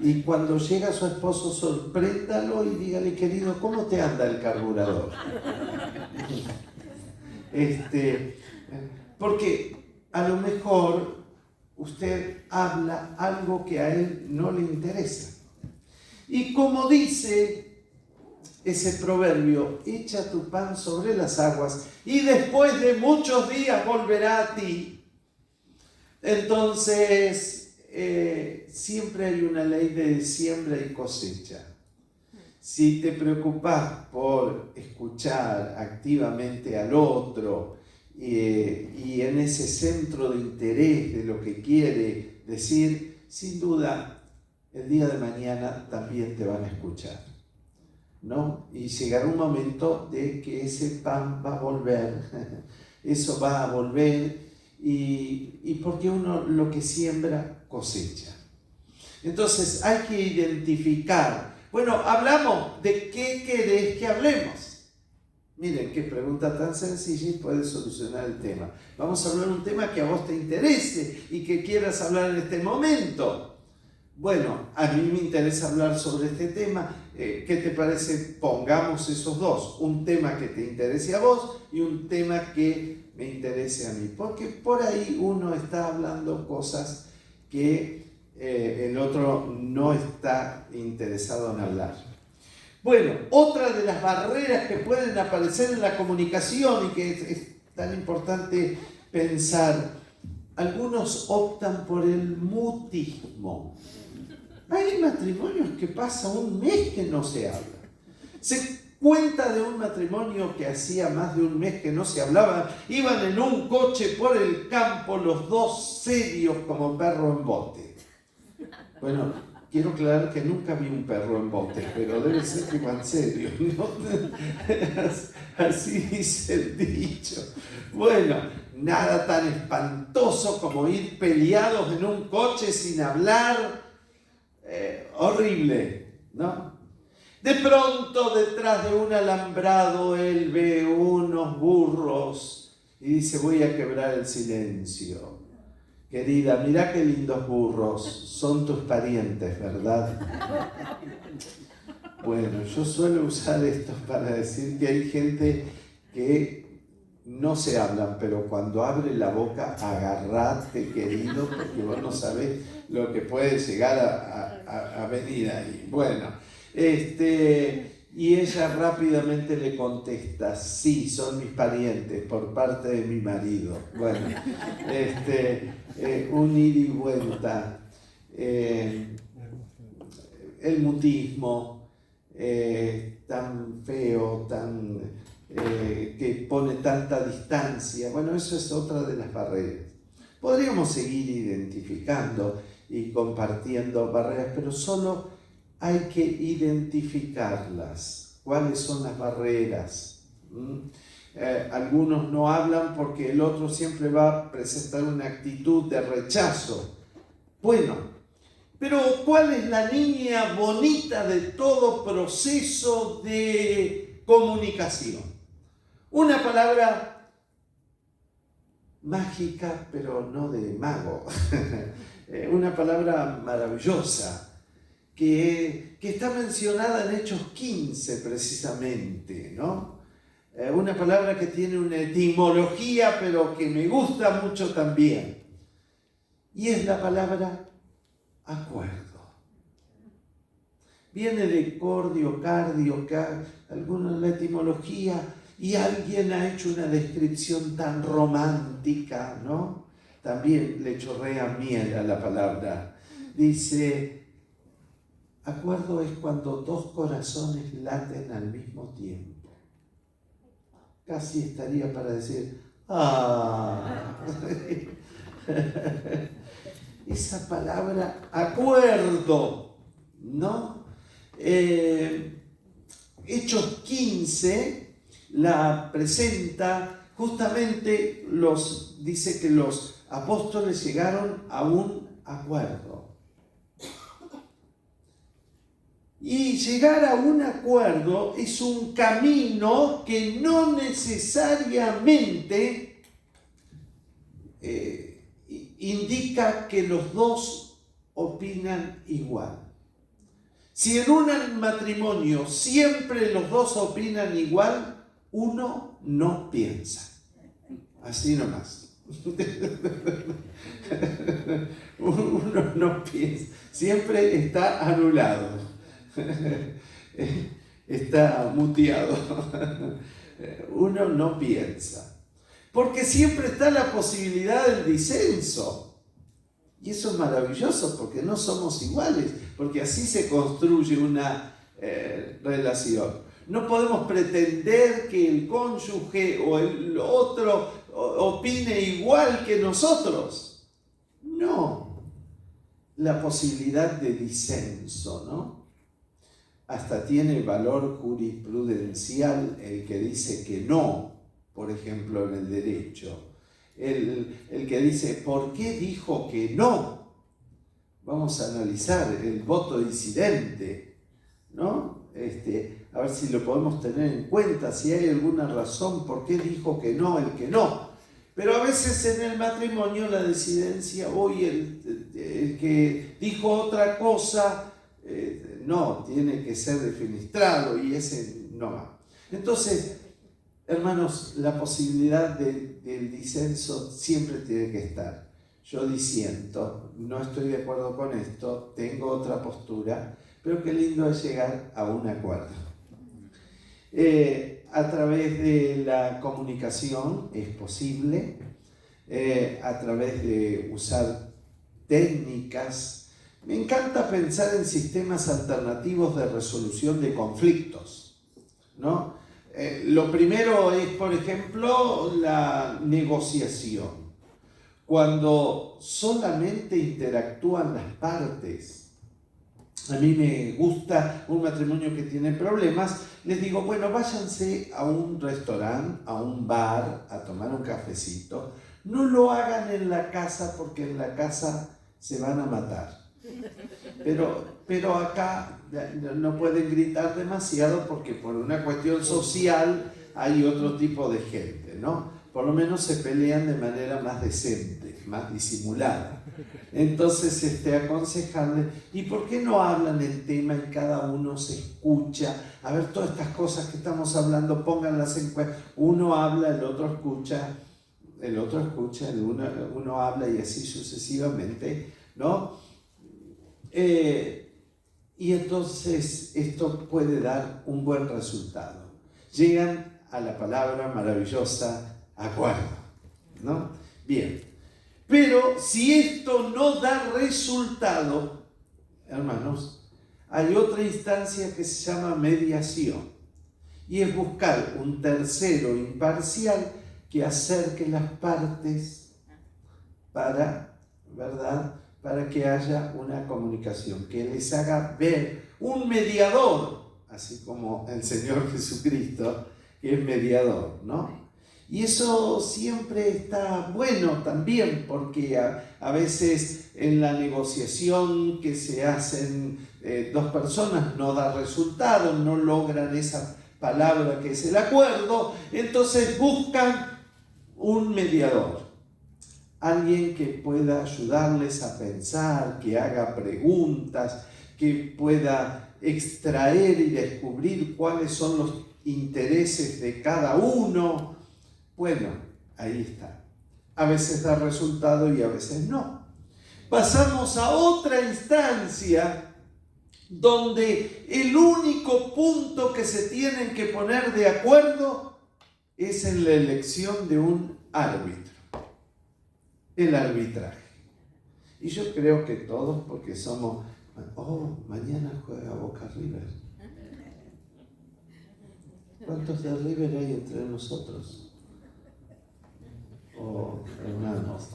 Y cuando llega su esposo, sorpréndalo y dígale, querido, ¿cómo te anda el carburador? Porque a lo mejor usted habla algo que a él no le interesa. Y como dice ese proverbio, echa tu pan sobre las aguas y después de muchos días volverá a ti. Entonces, siempre hay una ley de siembra y cosecha. Si te preocupas por escuchar activamente al otro y en ese centro de interés de lo que quiere decir, sin duda, el día de mañana también te van a escuchar, ¿no? Y llegará un momento de que ese pan va a volver, eso va a volver, y porque uno lo que siembra cosecha. Entonces hay que identificar. Bueno, hablamos de qué querés que hablemos. Miren, qué pregunta tan sencilla y puede solucionar el tema. Vamos a hablar de un tema que a vos te interese y que quieras hablar en este momento. Bueno, a mí me interesa hablar sobre este tema. ¿Qué te parece? Pongamos esos dos. Un tema que te interese a vos y un tema que me interese a mí. Porque por ahí uno está hablando cosas que el otro no está interesado en hablar. Bueno, otra de las barreras que pueden aparecer en la comunicación y que es tan importante pensar, algunos optan por el mutismo. Hay matrimonios que pasa un mes que no se habla. Se cuenta de un matrimonio que hacía más de un mes que no se hablaba, iban en un coche por el campo los dos serios como perro en bote. Bueno, quiero aclarar que nunca vi un perro en bote, pero debe ser que van serio, ¿no? Así dice el dicho. Bueno, nada tan espantoso como ir peleados en un coche sin hablar. Horrible, ¿no? De pronto, detrás de un alambrado, él ve unos burros y dice, voy a quebrar el silencio. Querida, mirá qué lindos burros, son tus parientes, ¿verdad? Bueno, yo suelo usar esto para decir que hay gente que no se hablan, pero cuando abre la boca, agarrate, querido, porque vos no sabés lo que puede llegar a venir ahí. Bueno, y ella rápidamente le contesta, sí, son mis parientes, por parte de mi marido. Bueno, un ida y vuelta, el mutismo tan feo, que pone tanta distancia. Bueno, eso es otra de las barreras. Podríamos seguir identificando y compartiendo barreras, pero solo hay que identificarlas. ¿Cuáles son las barreras? Algunos no hablan porque el otro siempre va a presentar una actitud de rechazo. Bueno, pero ¿cuál es la línea bonita de todo proceso de comunicación? Una palabra mágica, pero no de mago. Una palabra maravillosa que está mencionada en Hechos 15 precisamente, ¿no? Una palabra que tiene una etimología, pero que me gusta mucho también. Y es la palabra acuerdo. Viene de cordio, cardio, algunos la etimología, y alguien ha hecho una descripción tan romántica, ¿no? También le chorrea miel a la palabra. Dice, acuerdo es cuando dos corazones laten al mismo tiempo. Casi estaría para decir, ¡ah! Esa palabra, acuerdo, ¿no? Hechos 15 la presenta justamente, dice que los apóstoles llegaron a un acuerdo. Y llegar a un acuerdo es un camino que no necesariamente indica que los dos opinan igual. Si en un matrimonio siempre los dos opinan igual, uno no piensa. Así nomás. Uno no piensa. Siempre está anulado. Está muteado. Uno no piensa. Porque siempre está la posibilidad del disenso. Y eso es maravilloso porque no somos iguales, porque así se construye una relación. No podemos pretender que el cónyuge o el otro opine igual que nosotros. No. La posibilidad de disenso, ¿no? Hasta tiene valor jurisprudencial el que dice que no, por ejemplo, en el derecho. El que dice, ¿por qué dijo que no? Vamos a analizar el voto disidente, ¿no? A ver si lo podemos tener en cuenta, si hay alguna razón por qué dijo que no el que no. Pero a veces en el matrimonio la disidencia, hoy el que dijo otra cosa, no, tiene que ser defenestrado y ese no va. Entonces, hermanos, la posibilidad del disenso siempre tiene que estar. Yo disiento, no estoy de acuerdo con esto, tengo otra postura, pero qué lindo es llegar a un acuerdo. A través de la comunicación es posible, a través de usar técnicas. Me encanta pensar en sistemas alternativos de resolución de conflictos, ¿no? Lo primero es, por ejemplo, la negociación. Cuando solamente interactúan las partes. A mí me gusta un matrimonio que tiene problemas. Les digo, bueno, váyanse a un restaurante, a un bar, a tomar un cafecito. No lo hagan en la casa porque en la casa se van a matar. Pero acá no pueden gritar demasiado porque por una cuestión social hay otro tipo de gente, ¿no? Por lo menos se pelean de manera más decente, más disimulada. Entonces, aconsejarle, ¿y por qué no hablan el tema y cada uno se escucha? A ver, todas estas cosas que estamos hablando, pónganlas en cuenta. Uno habla, el otro escucha, uno habla y así sucesivamente, ¿no? Y entonces esto puede dar un buen resultado. Llegan a la palabra maravillosa acuerdo, ¿no? Bien, pero si esto no da resultado, hermanos, hay otra instancia que se llama mediación y es buscar un tercero imparcial que acerque las partes para, ¿verdad?, para que haya una comunicación, que les haga ver un mediador, así como el Señor Jesucristo, que es mediador, ¿no? Y eso siempre está bueno también, porque a veces en la negociación que se hacen dos personas no da resultado, no logran esa palabra que es el acuerdo, entonces buscan un mediador. alguien que pueda ayudarles a pensar, que haga preguntas, que pueda extraer y descubrir cuáles son los intereses de cada uno. Bueno, ahí está. A veces da resultado y a veces no. Pasamos a otra instancia donde el único punto que se tienen que poner de acuerdo es en la elección de un árbitro, el arbitraje. Y yo creo que todos, porque somos, mañana juega Boca River. ¿Cuántos de River hay entre nosotros? Hermanos,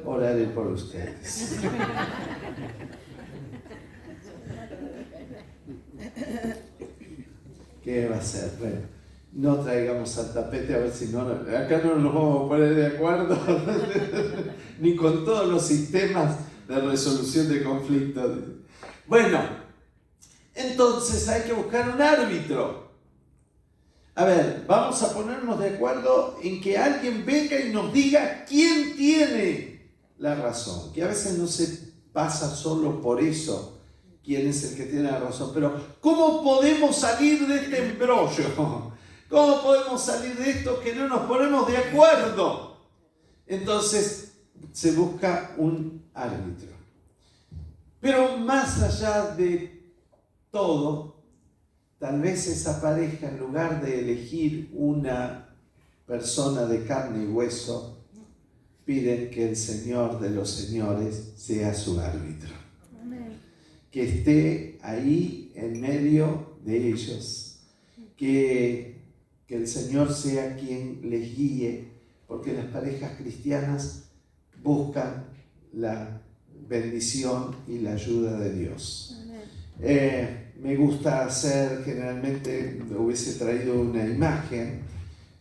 oraré por ustedes. ¿Qué va a ser? Bueno, no traigamos al tapete a ver si no... Acá no nos vamos a poner de acuerdo ni con todos los sistemas de resolución de conflictos. Bueno, entonces hay que buscar un árbitro. A ver, vamos a ponernos de acuerdo en que alguien venga y nos diga quién tiene la razón, que a veces no se pasa solo por eso, quién es el que tiene la razón, pero ¿cómo podemos salir de este embrollo? ¿Cómo podemos salir de esto que no nos ponemos de acuerdo? Entonces se busca un árbitro. Pero más allá de todo, tal vez esa pareja, en lugar de elegir una persona de carne y hueso, piden que el Señor de los señores sea su árbitro. Amén. Que esté ahí en medio de ellos. Que el Señor sea quien les guíe, porque las parejas cristianas buscan la bendición y la ayuda de Dios. Me gusta hacer, generalmente hubiese traído una imagen,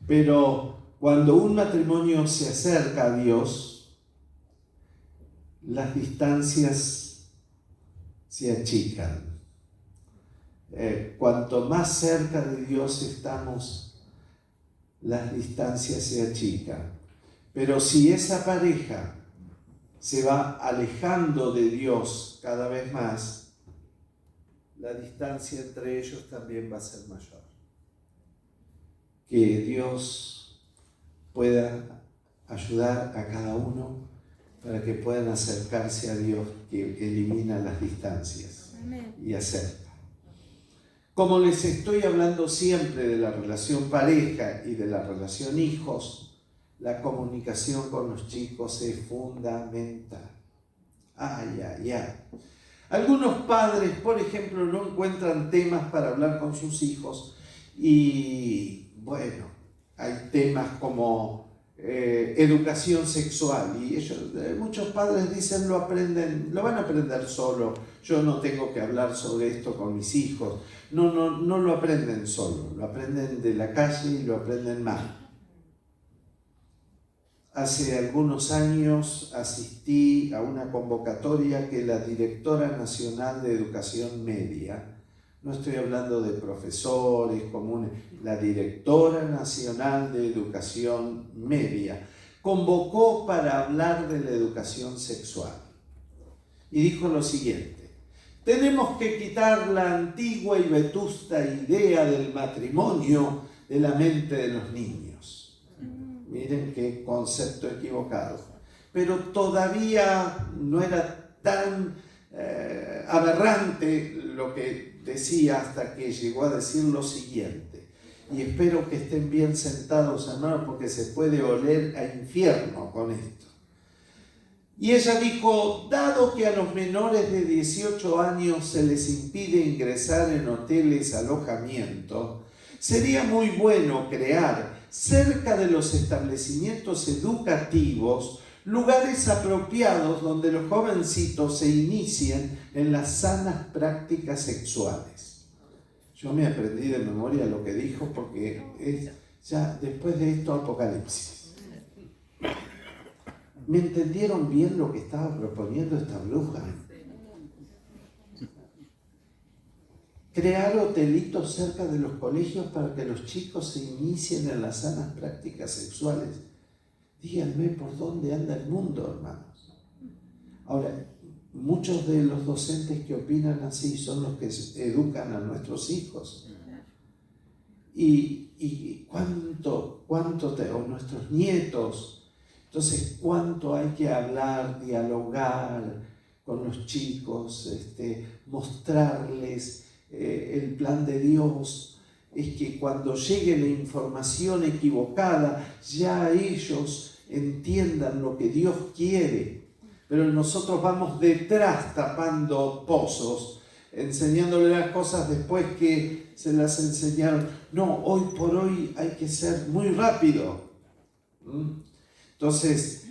pero cuando un matrimonio se acerca a Dios, las distancias se achican. Cuanto más cerca de Dios estamos, las distancias se achican. Pero si esa pareja se va alejando de Dios cada vez más, la distancia entre ellos también va a ser mayor. Que Dios pueda ayudar a cada uno para que puedan acercarse a Dios, que elimina las distancias. Amén. Y acerca. Como les estoy hablando siempre de la relación pareja y de la relación hijos, la comunicación con los chicos es fundamental. Algunos padres, por ejemplo, no encuentran temas para hablar con sus hijos y, bueno, hay temas como educación sexual y muchos padres dicen lo van a aprender solo, yo no tengo que hablar sobre esto con mis hijos. No lo aprenden solo, lo aprenden de la calle y lo aprenden mal. Hace algunos años asistí a una convocatoria que la Directora Nacional de Educación Media, no estoy hablando de profesores comunes, la Directora Nacional de Educación Media, convocó para hablar de la educación sexual. Y dijo lo siguiente: tenemos que quitar la antigua y vetusta idea del matrimonio de la mente de los niños. Miren qué concepto equivocado. Pero todavía no era tan aberrante lo que decía hasta que llegó a decir lo siguiente. Y espero que estén bien sentados, hermanos, porque se puede oler a infierno con esto. Y ella dijo: dado que a los menores de 18 años se les impide ingresar en hoteles alojamiento, sería muy bueno crear cerca de los establecimientos educativos lugares apropiados donde los jovencitos se inicien en las sanas prácticas sexuales. Yo me aprendí de memoria lo que dijo porque es ya después de esto Apocalipsis. ¿Me entendieron bien lo que estaba proponiendo esta bruja? Crear hotelitos cerca de los colegios para que los chicos se inicien en las sanas prácticas sexuales. díganme por dónde anda el mundo, hermanos. Ahora, muchos de los docentes que opinan así son los que educan a nuestros hijos. Y cuánto o nuestros nietos. Entonces, cuánto hay que hablar, dialogar con los chicos, mostrarles el plan de Dios. Es que cuando llegue la información equivocada, ya ellos entiendan lo que Dios quiere. Pero nosotros vamos detrás tapando pozos, enseñándole las cosas después que se las enseñaron. No, hoy por hoy hay que ser muy rápido. Entonces,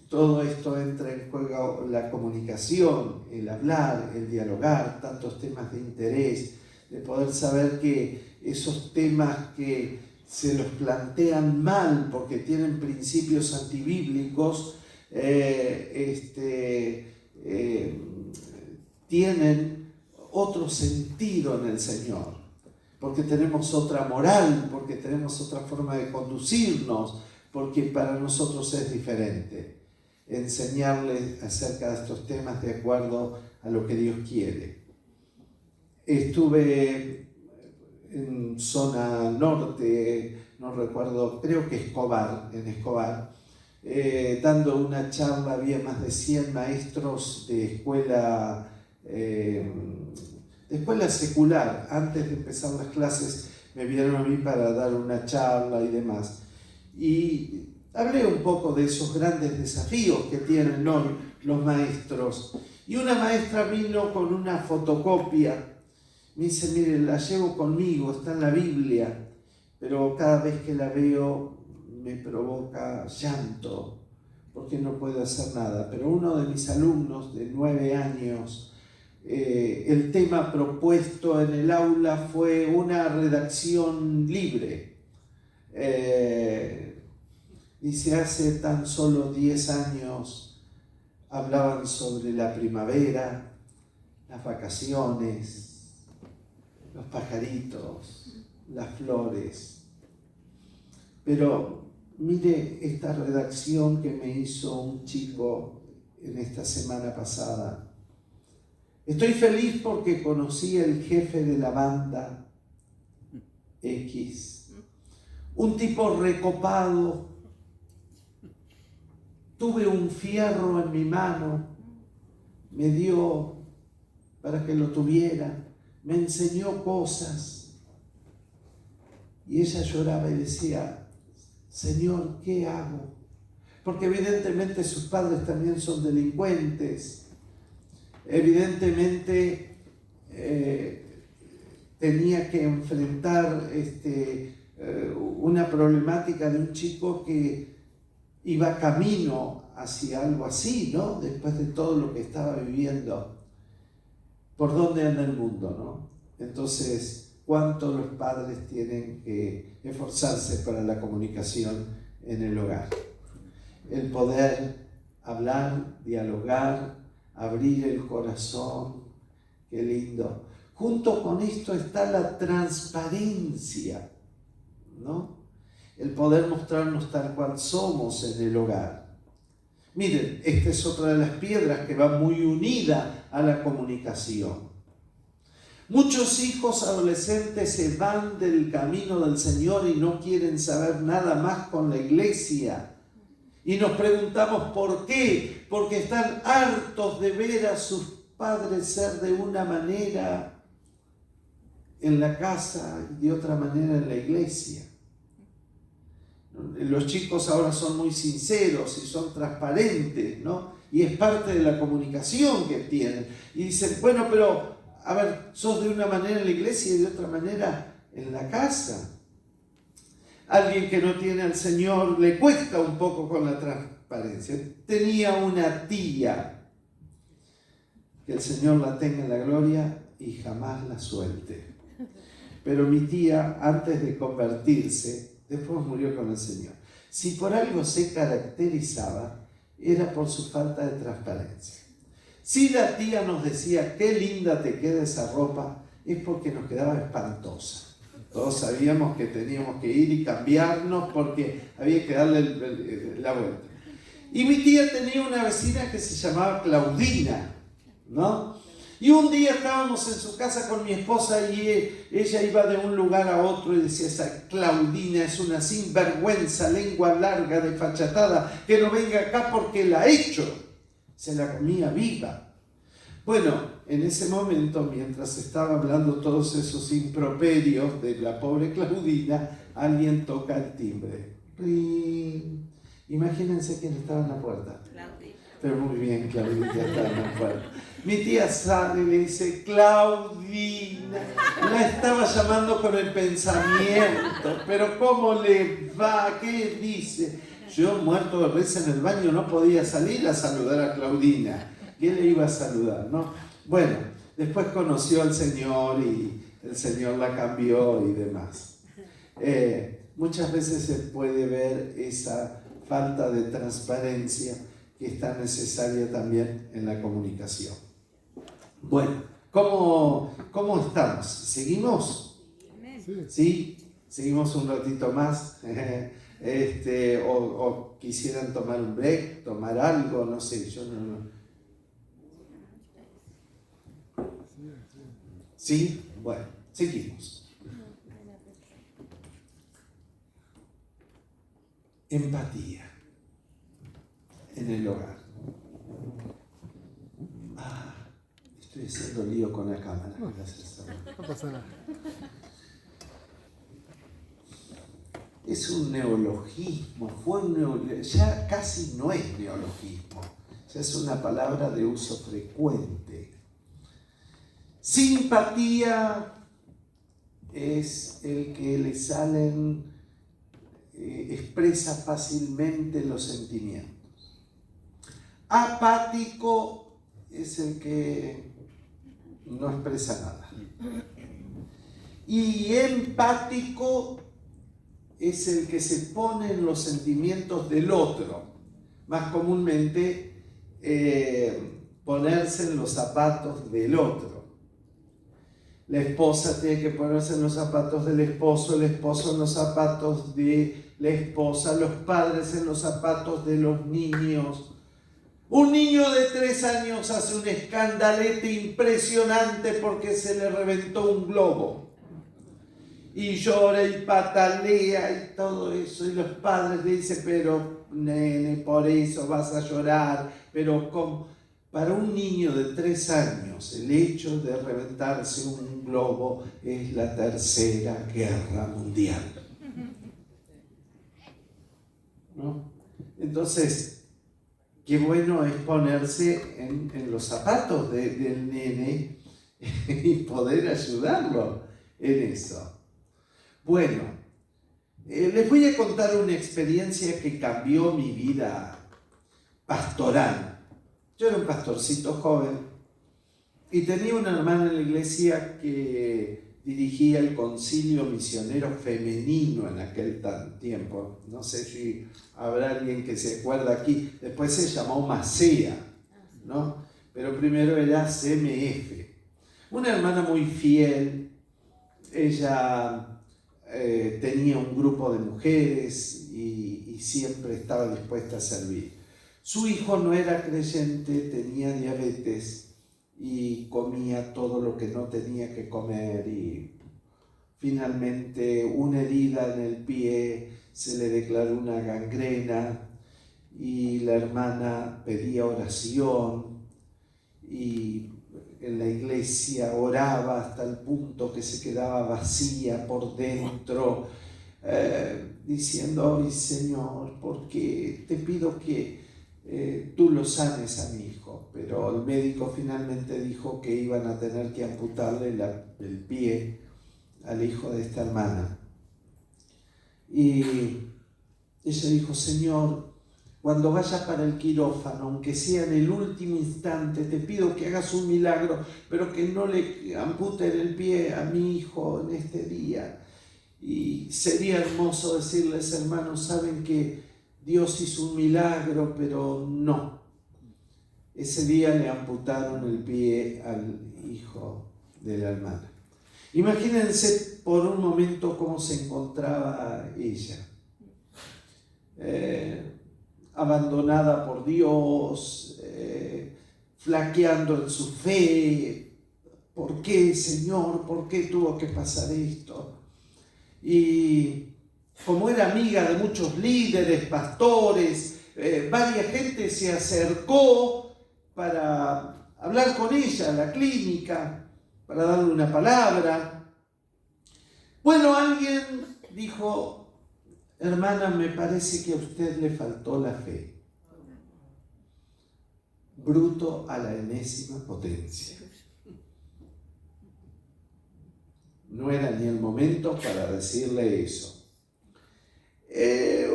todo esto entra en juego la comunicación, el hablar, el dialogar, tantos temas de interés, de poder saber que esos temas que se los plantean mal porque tienen principios antibíblicos, tienen otro sentido en el Señor, porque tenemos otra moral, porque tenemos otra forma de conducirnos, porque para nosotros es diferente enseñarles acerca de estos temas de acuerdo a lo que Dios quiere. Estuve en zona norte, no recuerdo, creo que en Escobar, dando una charla. Había más de 100 maestros de escuela secular. Antes de empezar las clases me vieron a mí para dar una charla y demás. Y hablé un poco de esos grandes desafíos que tienen hoy los maestros. Y una maestra vino con una fotocopia. Me dice, mire, la llevo conmigo, está en la Biblia, pero cada vez que la veo me provoca llanto, porque no puedo hacer nada. Pero uno de mis alumnos de 9 años, el tema propuesto en el aula fue una redacción libre. Dice, hace tan solo 10 años hablaban sobre la primavera, las vacaciones, los pajaritos, las flores. Pero mire esta redacción que me hizo un chico en esta semana pasada. Estoy feliz porque conocí al jefe de la banda X. Un tipo recopado. Tuve un fierro en mi mano. Me dio para que lo tuviera. Me enseñó cosas. Y ella lloraba y decía, Señor, ¿qué hago? Porque evidentemente sus padres también son delincuentes. Evidentemente tenía que enfrentar una problemática de un chico que iba camino hacia algo así, ¿no? Después de todo lo que estaba viviendo. ¿Por dónde anda el mundo, no? Entonces, ¿cuánto los padres tienen que esforzarse para la comunicación en el hogar? El poder hablar, dialogar, abrir el corazón, qué lindo. Junto con esto está la transparencia, ¿no? El poder mostrarnos tal cual somos en el hogar. Miren, esta es otra de las piedras que va muy unida a la comunicación. Muchos hijos adolescentes se van del camino del Señor y no quieren saber nada más con la iglesia. Y nos preguntamos por qué. Porque están hartos de ver a sus padres ser de una manera en la casa y de otra manera en la iglesia. Los chicos ahora son muy sinceros y son transparentes, ¿no? Y es parte de la comunicación que tienen. Y dicen, bueno, pero, a ver, sos de una manera en la iglesia y de otra manera en la casa. Alguien que no tiene al Señor le cuesta un poco con la transparencia. Tenía una tía, que el Señor la tenga en la gloria y jamás la suelte. Pero mi tía, antes de convertirse, después murió con el Señor. Si por algo se caracterizaba, era por su falta de transparencia. Si la tía nos decía, qué linda te queda esa ropa, es porque nos quedaba espantosa. Todos sabíamos que teníamos que ir y cambiarnos porque había que darle la vuelta. Y mi tía tenía una vecina que se llamaba Claudina, ¿no? Y un día estábamos en su casa con mi esposa y ella iba de un lugar a otro y decía, esa Claudina es una sinvergüenza, lengua larga, desfachatada, que no venga acá porque la he hecho. Se la comía viva. Bueno, en ese momento, mientras estaba hablando todos esos improperios de la pobre Claudina, alguien toca el timbre. ¡Ring! Imagínense quién estaba en la puerta. Claudina. Pero muy bien, Claudina estaba en la puerta. Mi tía sale y le dice, Claudina, la estaba llamando con el pensamiento, pero ¿cómo le va? ¿Qué dice? Yo, muerto de risa en el baño, no podía salir a saludar a Claudina. ¿Quién le iba a saludar, no? Bueno, después conoció al Señor y el Señor la cambió y demás. Muchas veces se puede ver esa falta de transparencia que es tan necesaria también en la comunicación. Bueno, ¿cómo estamos? ¿Seguimos? ¿Sí? ¿Seguimos un ratito más? O quisieran tomar un break, tomar algo, no sé, yo no. ¿Sí? Bueno, seguimos. Empatía en el hogar. Estoy haciendo lío con la cámara. Gracias. No pasa nada. Es un neologismo, ya casi no es neologismo, ya es una palabra de uso frecuente. Simpatía es el que le salen, expresa fácilmente los sentimientos. Apático es el que no expresa nada. Y empático es el que se pone en los sentimientos del otro. Más comúnmente, ponerse en los zapatos del otro. La esposa tiene que ponerse en los zapatos del esposo, el esposo en los zapatos de la esposa, los padres en los zapatos de los niños. Un niño de 3 años hace un escandalete impresionante porque se le reventó un globo. Y llora y patalea y todo eso. Y los padres le dicen, pero nene, por eso vas a llorar. Pero ¿cómo? Para un niño de 3 años, el hecho de reventarse un globo es la Tercera Guerra Mundial. ¿No? Entonces, qué bueno es ponerse en los zapatos del nene y poder ayudarlo en eso. Bueno, les voy a contar una experiencia que cambió mi vida pastoral. Yo era un pastorcito joven y tenía una hermana en la iglesia que dirigía el concilio misionero femenino en aquel tiempo. No sé si habrá alguien que se acuerda aquí. Después se llamó Macea, ¿no? Pero primero era CMF. Una hermana muy fiel. Ella tenía un grupo de mujeres y siempre estaba dispuesta a servir. Su hijo no era creyente, tenía diabetes y comía todo lo que no tenía que comer y finalmente una herida en el pie, se le declaró una gangrena y la hermana pedía oración y en la iglesia oraba hasta el punto que se quedaba vacía por dentro, diciendo, ay Señor, ¿por qué te pido que tú lo sanes a mi hijo? Pero el médico finalmente dijo que iban a tener que amputarle el pie al hijo de esta hermana. Y ella dijo, Señor, cuando vayas para el quirófano, aunque sea en el último instante, te pido que hagas un milagro, pero que no le amputen el pie a mi hijo en este día. Y sería hermoso decirles, hermanos, saben que Dios hizo un milagro, pero no. Ese día le amputaron el pie al hijo de la hermana. Imagínense por un momento cómo se encontraba ella. Abandonada por Dios, flaqueando en su fe. ¿Por qué, Señor? ¿Por qué tuvo que pasar esto? Y como era amiga de muchos líderes, pastores, varias gente se acercó para hablar con ella a la clínica, para darle una palabra. Bueno, alguien dijo: hermana, me parece que a usted le faltó la fe. Bruto a la enésima potencia. No era ni el momento para decirle eso.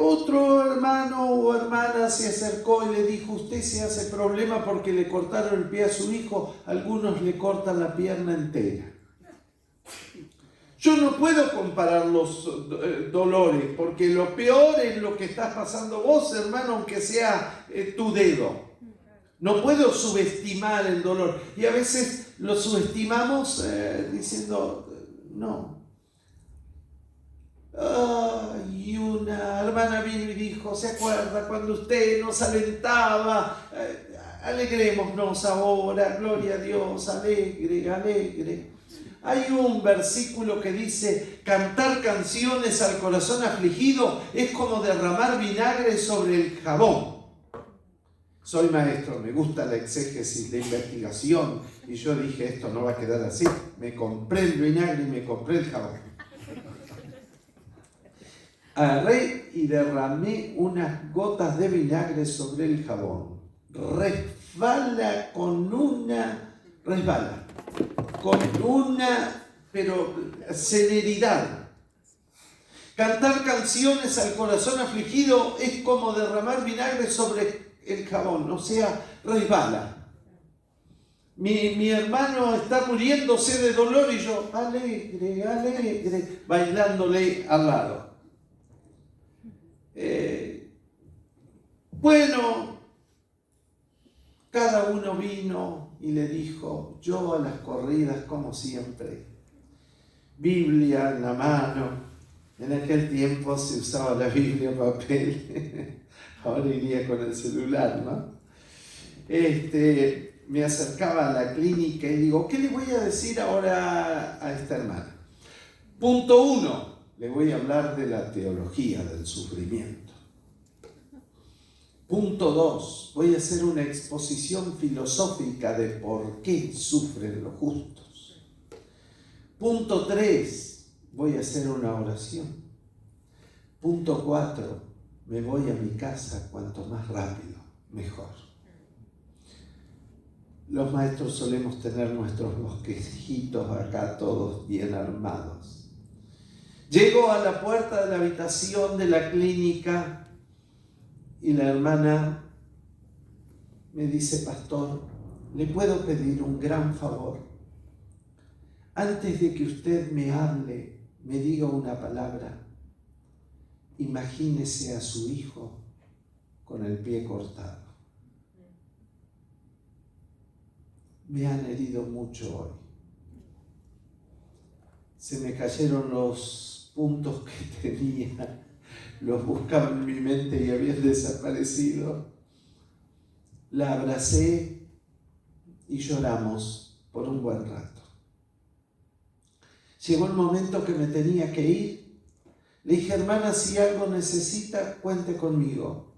Otro hermano o hermana se acercó y le dijo: usted se hace problema porque le cortaron el pie a su hijo, algunos le cortan la pierna entera. Yo no puedo comparar los dolores, porque lo peor es lo que estás pasando vos, hermano, aunque sea tu dedo. No puedo subestimar el dolor. Y a veces lo subestimamos diciendo: no. Y una hermana vino y dijo: ¿se acuerda cuando usted nos alentaba? Alegrémonos ahora, gloria a Dios, alegre, alegre. Hay un versículo que dice: cantar canciones al corazón afligido es como derramar vinagre sobre el jabón. Soy maestro, me gusta la exégesis, la investigación, y yo dije: esto no va a quedar así. Me compré el vinagre y me compré el jabón. Agarré y derramé unas gotas de vinagre sobre el jabón. Resbala con una celeridad. Cantar canciones al corazón afligido es como derramar vinagre sobre el jabón, o sea, resbala. Mi hermano está muriéndose de dolor y yo, alegre, alegre, bailándole al lado. Bueno, cada uno vino y le dijo: yo a las corridas como siempre, Biblia en la mano. En aquel tiempo se usaba la Biblia en papel, ahora iría con el celular, ¿no? Me acercaba a la clínica y digo: ¿qué le voy a decir ahora a esta hermana? Punto 1, le voy a hablar de la teología del sufrimiento. Punto 2, voy a hacer una exposición filosófica de por qué sufren los justos. Punto 3, voy a hacer una oración. Punto 4, me voy a mi casa cuanto más rápido, mejor. Los maestros solemos tener nuestros bosquejitos acá todos bien armados. Llego a la puerta de la habitación de la clínica y la hermana me dice: pastor, ¿le puedo pedir un gran favor? Antes de que usted me hable, me diga una palabra, imagínese a su hijo con el pie cortado. Me han herido mucho hoy. Se me cayeron los puntos que tenía, los buscaba en mi mente y habían desaparecido. La abracé y lloramos por un buen rato. Llegó el momento que me tenía que ir. Le dije: hermana, si algo necesita, cuente conmigo.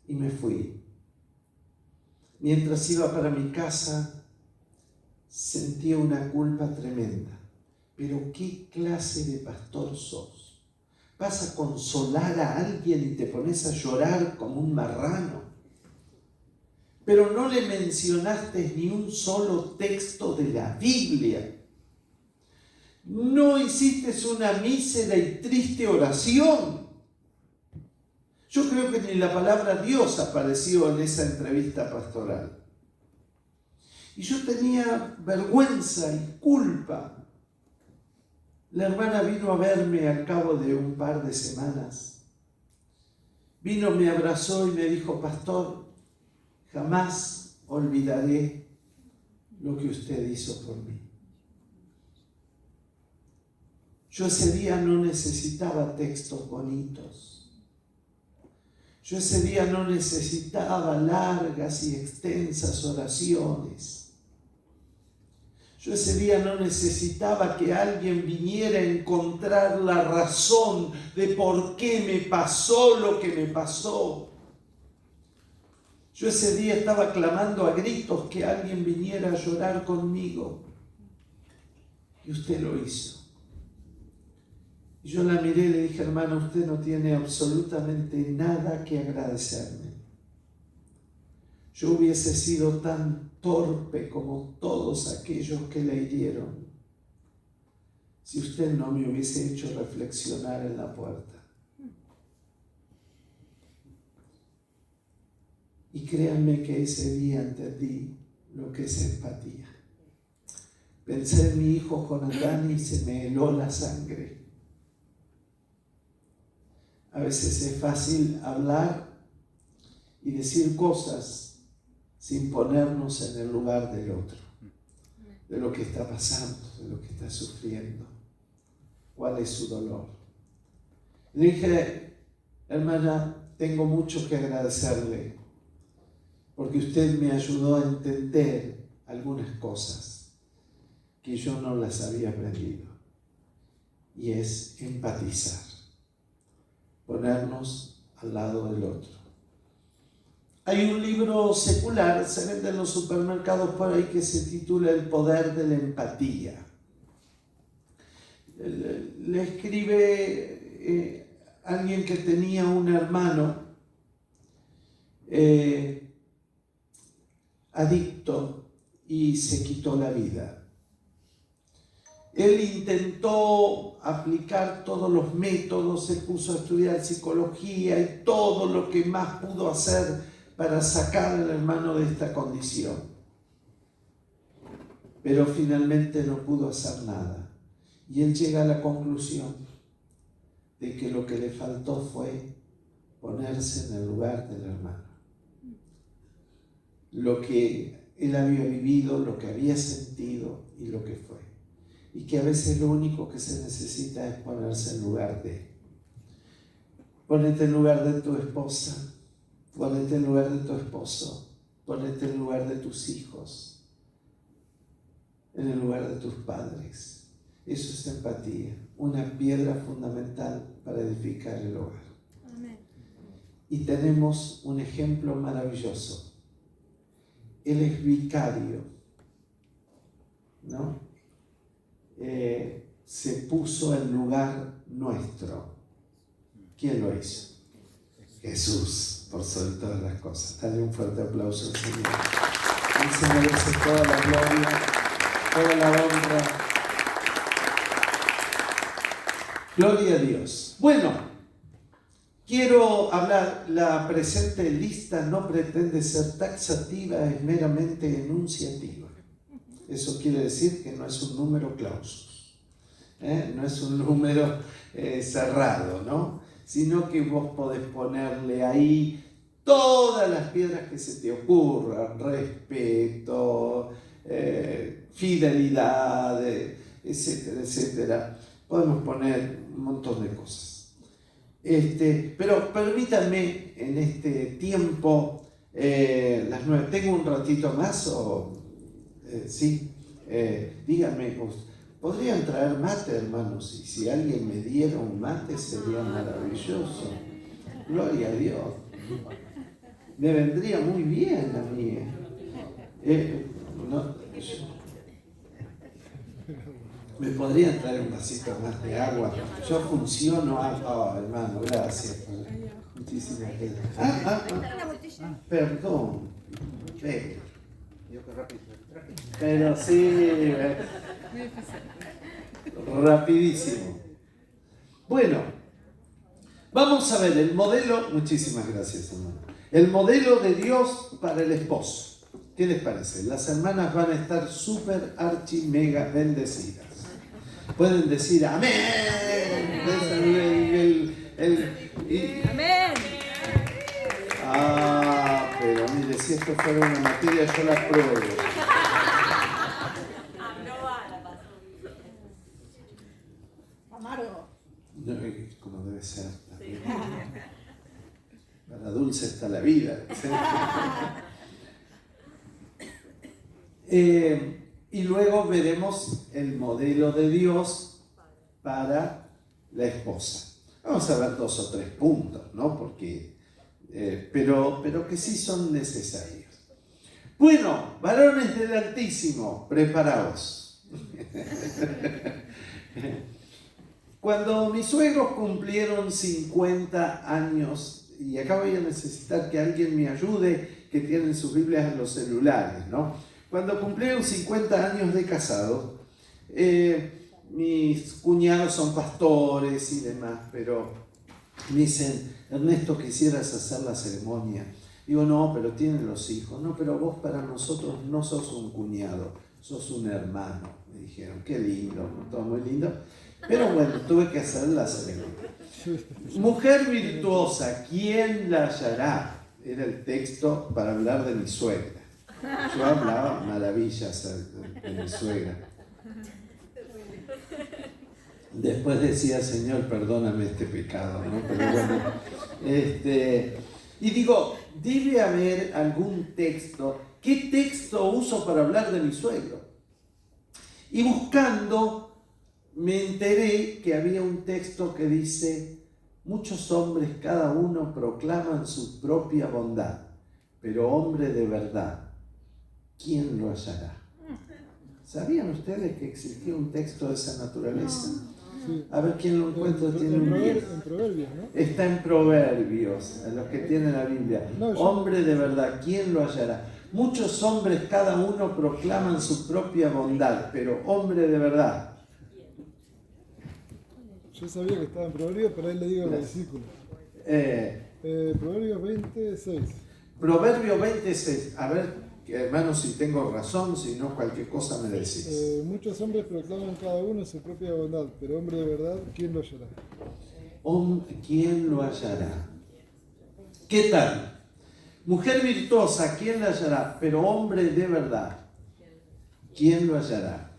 Y me fui. Mientras iba para mi casa, sentía una culpa tremenda. Pero ¿qué clase de pastor sos? ¿Vas a consolar a alguien y te pones a llorar como un marrano? Pero no le mencionaste ni un solo texto de la Biblia. No hiciste una mísera y triste oración. Yo creo que ni la palabra Dios apareció en esa entrevista pastoral. Y yo tenía vergüenza y culpa. La hermana vino a verme al cabo de un par de semanas. Vino, me abrazó y me dijo: pastor, jamás olvidaré lo que usted hizo por mí. Yo ese día no necesitaba textos bonitos. Yo ese día no necesitaba largas y extensas oraciones. Yo ese día no necesitaba que alguien viniera a encontrar la razón de por qué me pasó lo que me pasó. Yo ese día estaba clamando a gritos que alguien viniera a llorar conmigo. Y usted lo hizo. Y yo la miré y le dije, hermano, usted no tiene absolutamente nada que agradecerme. Yo hubiese sido tan torpe como todos aquellos que le hirieron si usted no me hubiese hecho reflexionar en la puerta. Y créanme que ese día entendí lo que es empatía. Pensé en mi hijo Jonathan y se me heló la sangre. A veces es fácil hablar y decir cosas sin ponernos en el lugar del otro, de lo que está pasando, de lo que está sufriendo, cuál es su dolor. Le dije, hermana, tengo mucho que agradecerle, porque usted me ayudó a entender algunas cosas que yo no las había aprendido, y es empatizar, ponernos al lado del otro. Hay un libro secular, se vende en los supermercados por ahí, que se titula El poder de la empatía. Le escribe alguien que tenía un hermano adicto y se quitó la vida. Él intentó aplicar todos los métodos, se puso a estudiar psicología y todo lo que más pudo hacer para sacar al hermano de esta condición. Pero finalmente no pudo hacer nada. Y él llega a la conclusión de que lo que le faltó fue ponerse en el lugar del hermano. Lo que él había vivido, lo que había sentido y lo que fue. Y que a veces lo único que se necesita es ponerse en lugar de. Ponete en lugar de tu esposa, ponete en lugar de tu esposo, ponete en lugar de tus hijos, en el lugar de tus padres. Eso es empatía, una piedra fundamental para edificar el hogar. Amén. Y tenemos un ejemplo maravilloso. Él es vicario, ¿no? Se puso en lugar nuestro. ¿Quién lo hizo? Jesús, por sobre todas las cosas. Dale un fuerte aplauso al Señor. Él se merece toda la gloria, toda la honra. Gloria a Dios. Bueno, quiero hablar, la presente lista no pretende ser taxativa, es meramente enunciativa. Eso quiere decir que no es un número clausus, no es un número cerrado, ¿no? Sino que vos podés ponerle ahí todas las piedras que se te ocurran, respeto, fidelidad, etcétera, etcétera. Podemos poner un montón de cosas. Pero permítanme en este tiempo, las 9, ¿tengo un ratito más o...? Sí, díganme, ¿podrían traer mate, hermanos? Y si alguien me diera un mate sería maravilloso. Gloria a Dios. Me vendría muy bien a mí. ¿Me podrían traer un vasito más de agua? Yo funciono. Hermano, gracias. Muchísimas gracias. Perdón. Pero sí, rapidísimo. Bueno, vamos a ver el modelo. Muchísimas gracias, hermano. El modelo de Dios para el esposo. ¿Qué les parece? Las hermanas van a estar súper archi mega bendecidas. Pueden decir amén. Amén. Pero mire, si esto fuera una materia, yo la pruebo. No, como debe ser. Sí. Para dulce está la vida. Y luego veremos el modelo de Dios para la esposa. Vamos a ver 2 o 3 puntos, ¿no? Porque, pero que sí son necesarios. Bueno, varones del Altísimo, preparaos. Cuando mis suegros cumplieron 50 años, y acá voy a necesitar que alguien me ayude, que tienen sus Biblias en los celulares, ¿no? Cuando cumplieron 50 años de casado, mis cuñados son pastores y demás, pero me dicen, Ernesto, quisieras hacer la ceremonia. Digo, no, pero tienen los hijos. No, pero vos para nosotros no sos un cuñado, sos un hermano. Me dijeron, qué lindo, ¿no? Todo muy lindo. Pero bueno, tuve que hacer la ceremonia. Mujer virtuosa, ¿quién la hallará? Era el texto para hablar de mi suegra. Yo hablaba maravillas de mi suegra. Después decía, Señor, perdóname este pecado, ¿no? Pero bueno, y digo, debe haber algún texto. ¿Qué texto uso para hablar de mi suegro? Y buscando, me enteré que había un texto que dice, muchos hombres, cada uno proclaman su propia bondad, pero hombre de verdad, ¿quién lo hallará? ¿Sabían ustedes que existía un texto de esa naturaleza? Sí. A ver quién lo encuentra. En Proverbios, ¿no? Está en Proverbios, en los que tienen la Biblia. Hombre de verdad, ¿quién lo hallará? Muchos hombres, cada uno proclaman su propia bondad, pero hombre de verdad. Yo sabía que estaba en Proverbios, pero ahí le digo el versículo. Proverbios 26. Proverbios 26. A ver, hermano, si tengo razón, si no, cualquier cosa me decís. Muchos hombres proclaman cada uno su propia bondad, pero hombre de verdad, ¿quién lo hallará? ¿Quién lo hallará? ¿Qué tal? Mujer virtuosa, ¿quién la hallará? Pero hombre de verdad, ¿quién lo hallará?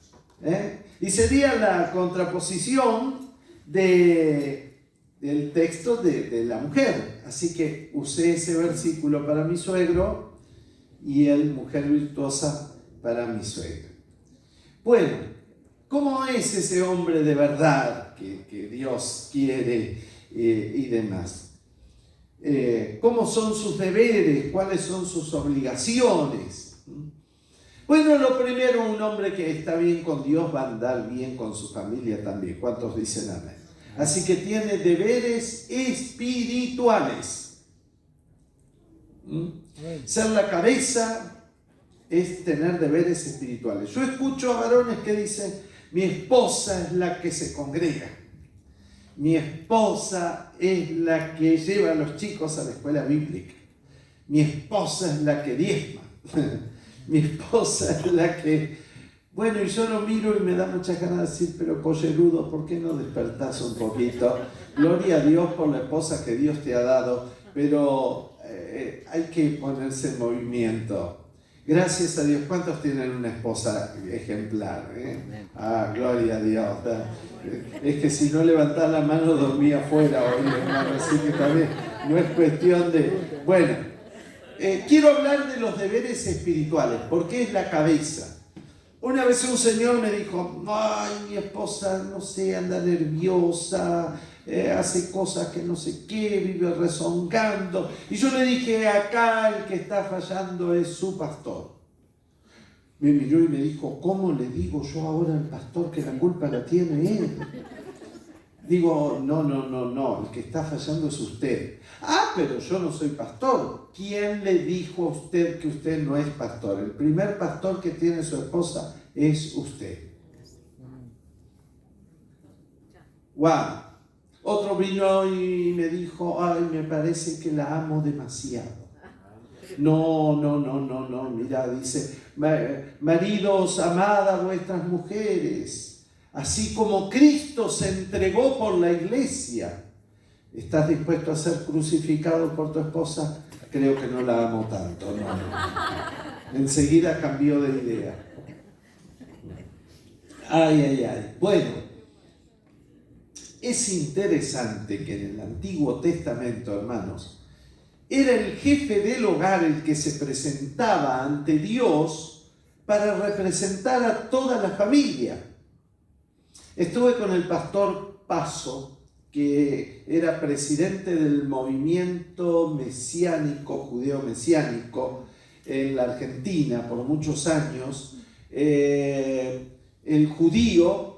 Y sería la contraposición del texto de la mujer. Así que usé ese versículo para mi suegro y el mujer virtuosa para mi suegro. Bueno, ¿cómo es ese hombre de verdad que Dios quiere y demás? ¿Cómo son sus deberes? ¿Cuáles son sus obligaciones? Bueno, lo primero, un hombre que está bien con Dios va a andar bien con su familia también. ¿Cuántos dicen amén? Así que tiene deberes espirituales. Ser la cabeza es tener deberes espirituales. Yo escucho a varones que dicen, mi esposa es la que se congrega. Mi esposa es la que lleva a los chicos a la escuela bíblica. Mi esposa es la que diezma. Mi esposa es la que... Bueno, y yo lo miro y me da muchas ganas de decir, pero pollerudo, ¿por qué no despertás un poquito? Gloria a Dios por la esposa que Dios te ha dado, pero hay que ponerse en movimiento. Gracias a Dios. ¿Cuántos tienen una esposa ejemplar? Ah, gloria a Dios. Es que si no levantás la mano dormía afuera hoy, hermano, así que también no es cuestión de... Bueno, quiero hablar de los deberes espirituales, porque es la cabeza. Una vez un señor me dijo, ay, mi esposa, no sé, anda nerviosa, hace cosas que no sé qué, vive rezongando. Y yo le dije, acá el que está fallando es su pastor. Me miró y me dijo, ¿cómo le digo yo ahora al pastor que la culpa la tiene él? Digo, no, el que está fallando es usted. Ah, pero yo no soy pastor. ¿Quién le dijo a usted que usted no es pastor? El primer pastor que tiene su esposa es usted. Wow. Otro vino y me dijo, ay, me parece que la amo demasiado. No, mira, dice, maridos, amad a vuestras mujeres, así como Cristo se entregó por la iglesia. ¿Estás dispuesto a ser crucificado por tu esposa? Creo que no la amo tanto, no. Enseguida cambió de idea. Ay. Bueno, Es interesante que en el Antiguo Testamento, hermanos, era el jefe del hogar el que se presentaba ante Dios para representar a toda la familia. Estuve con el pastor Paso, que era presidente del movimiento mesiánico, judeo-mesiánico, en la Argentina por muchos años, el judío.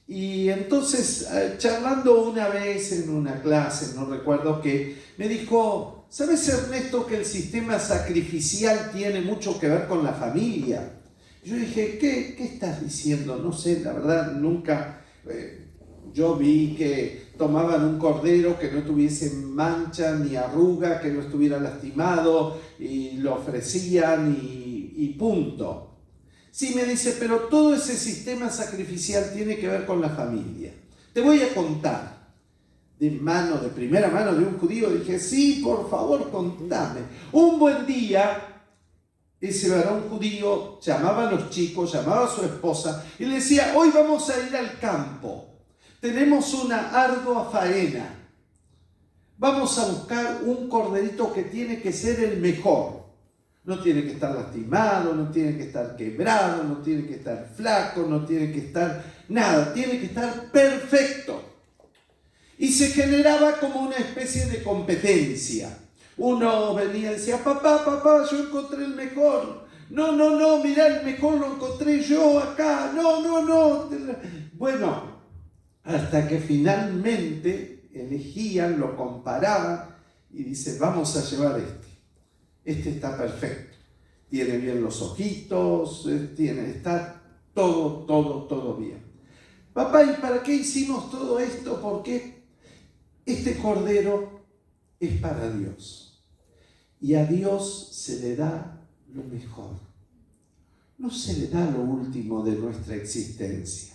Y entonces, charlando una vez en una clase, no recuerdo qué, me dijo: ¿sabes, Ernesto, que el sistema sacrificial tiene mucho que ver con la familia? Yo dije: ¿qué estás diciendo? No sé, la verdad, nunca. Yo vi que tomaban un cordero que no tuviese mancha ni arruga, que no estuviera lastimado, y lo ofrecían y punto. Sí, me dice, pero todo ese sistema sacrificial tiene que ver con la familia. Te voy a contar de primera mano de un judío. Dije: sí, por favor, contame. Un buen día, ese varón judío llamaba a los chicos, llamaba a su esposa y le decía: hoy vamos a ir al campo. Tenemos una ardua faena. Vamos a buscar un corderito que tiene que ser el mejor. No tiene que estar lastimado, no tiene que estar quebrado, no tiene que estar flaco, no tiene que estar nada, tiene que estar perfecto. Y se generaba como una especie de competencia. Uno venía y decía: papá, yo encontré el mejor. No, mirá, el mejor lo encontré yo acá. No. Bueno, hasta que finalmente elegían, lo comparaban y dice: vamos a llevar este. Este está perfecto, tiene bien los ojitos, está todo bien. Papá, ¿y para qué hicimos todo esto? Porque este cordero es para Dios. Y a Dios se le da lo mejor. No se le da lo último de nuestra existencia.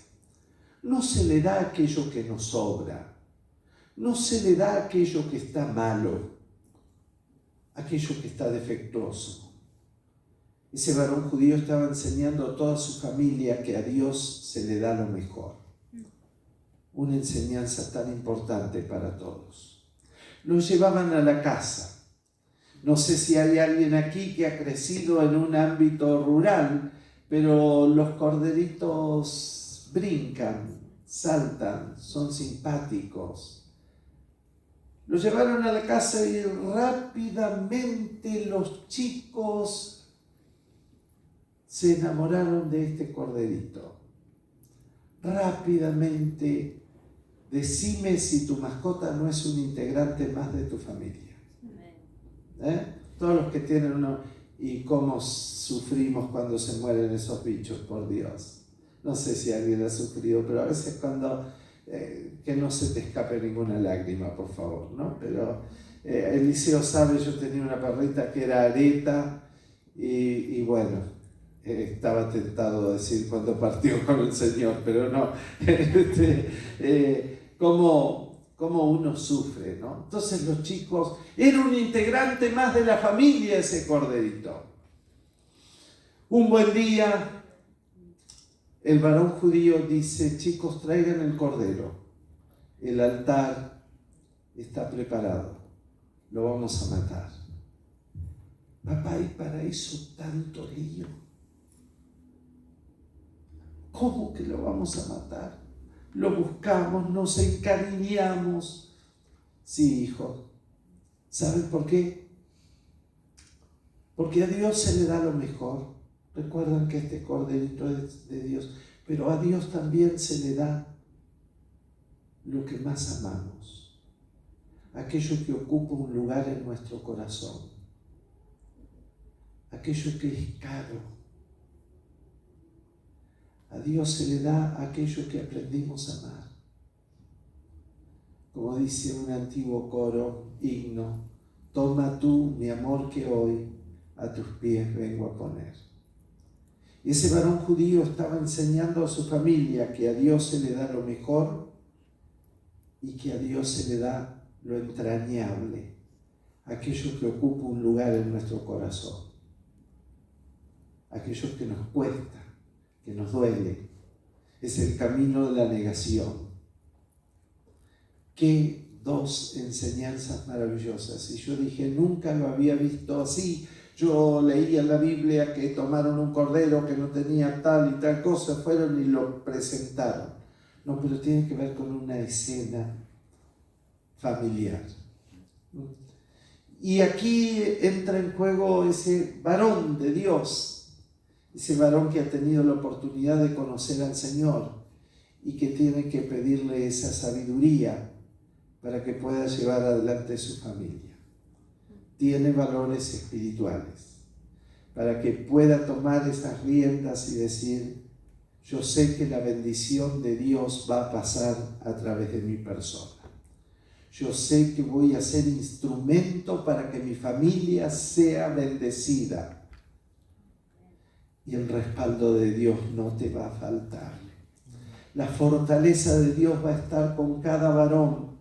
No se le da aquello que nos sobra. No se le da aquello que está malo, aquello que está defectuoso. Ese varón judío estaba enseñando a toda su familia que a Dios se le da lo mejor. Una enseñanza tan importante para todos. Lo llevaban a la casa. No sé si hay alguien aquí que ha crecido en un ámbito rural, pero los corderitos brincan, saltan, son simpáticos. Lo llevaron a la casa y rápidamente los chicos se enamoraron de este corderito. Rápidamente, decime si tu mascota no es un integrante más de tu familia. Todos los que tienen uno, y cómo sufrimos cuando se mueren esos bichos, por Dios. No sé si alguien ha sufrido, pero a veces cuando... que no se te escape ninguna lágrima, por favor, ¿no? Pero Eliseo sabe, yo tenía una perrita que era Areta y bueno, estaba tentado a decir cuando partió con el Señor, pero no, cómo uno sufre, ¿no? Entonces los chicos, era un integrante más de la familia ese corderito. Un buen día, el varón judío dice: chicos, traigan el cordero. El altar está preparado. Lo vamos a matar. Papá, ¿y para eso tanto lío? ¿Cómo que lo vamos a matar? Lo buscamos, nos encariñamos. Sí, hijo. ¿Saben por qué? Porque a Dios se le da lo mejor. Recuerdan que este corderito es de Dios, pero a Dios también se le da lo que más amamos, aquello que ocupa un lugar en nuestro corazón, aquello que es caro. A Dios se le da aquello que aprendimos a amar. Como dice un antiguo coro, himno: toma tú mi amor que hoy a tus pies vengo a poner. Y ese varón judío estaba enseñando a su familia que a Dios se le da lo mejor y que a Dios se le da lo entrañable, aquello que ocupa un lugar en nuestro corazón, aquello que nos cuesta, que nos duele. Es el camino de la negación. Qué dos enseñanzas maravillosas. Y yo dije, nunca lo había visto así. Yo leía en la Biblia que tomaron un cordero que no tenía tal y tal cosa, fueron y lo presentaron. No, pero tiene que ver con una escena familiar. Y aquí entra en juego ese varón de Dios, ese varón que ha tenido la oportunidad de conocer al Señor y que tiene que pedirle esa sabiduría para que pueda llevar adelante su familia. Tiene valores espirituales para que pueda tomar esas riendas y decir, yo sé que la bendición de Dios va a pasar a través de mi persona. Yo sé que voy a ser instrumento para que mi familia sea bendecida. Y el respaldo de Dios no te va a faltar. La fortaleza de Dios va a estar con cada varón.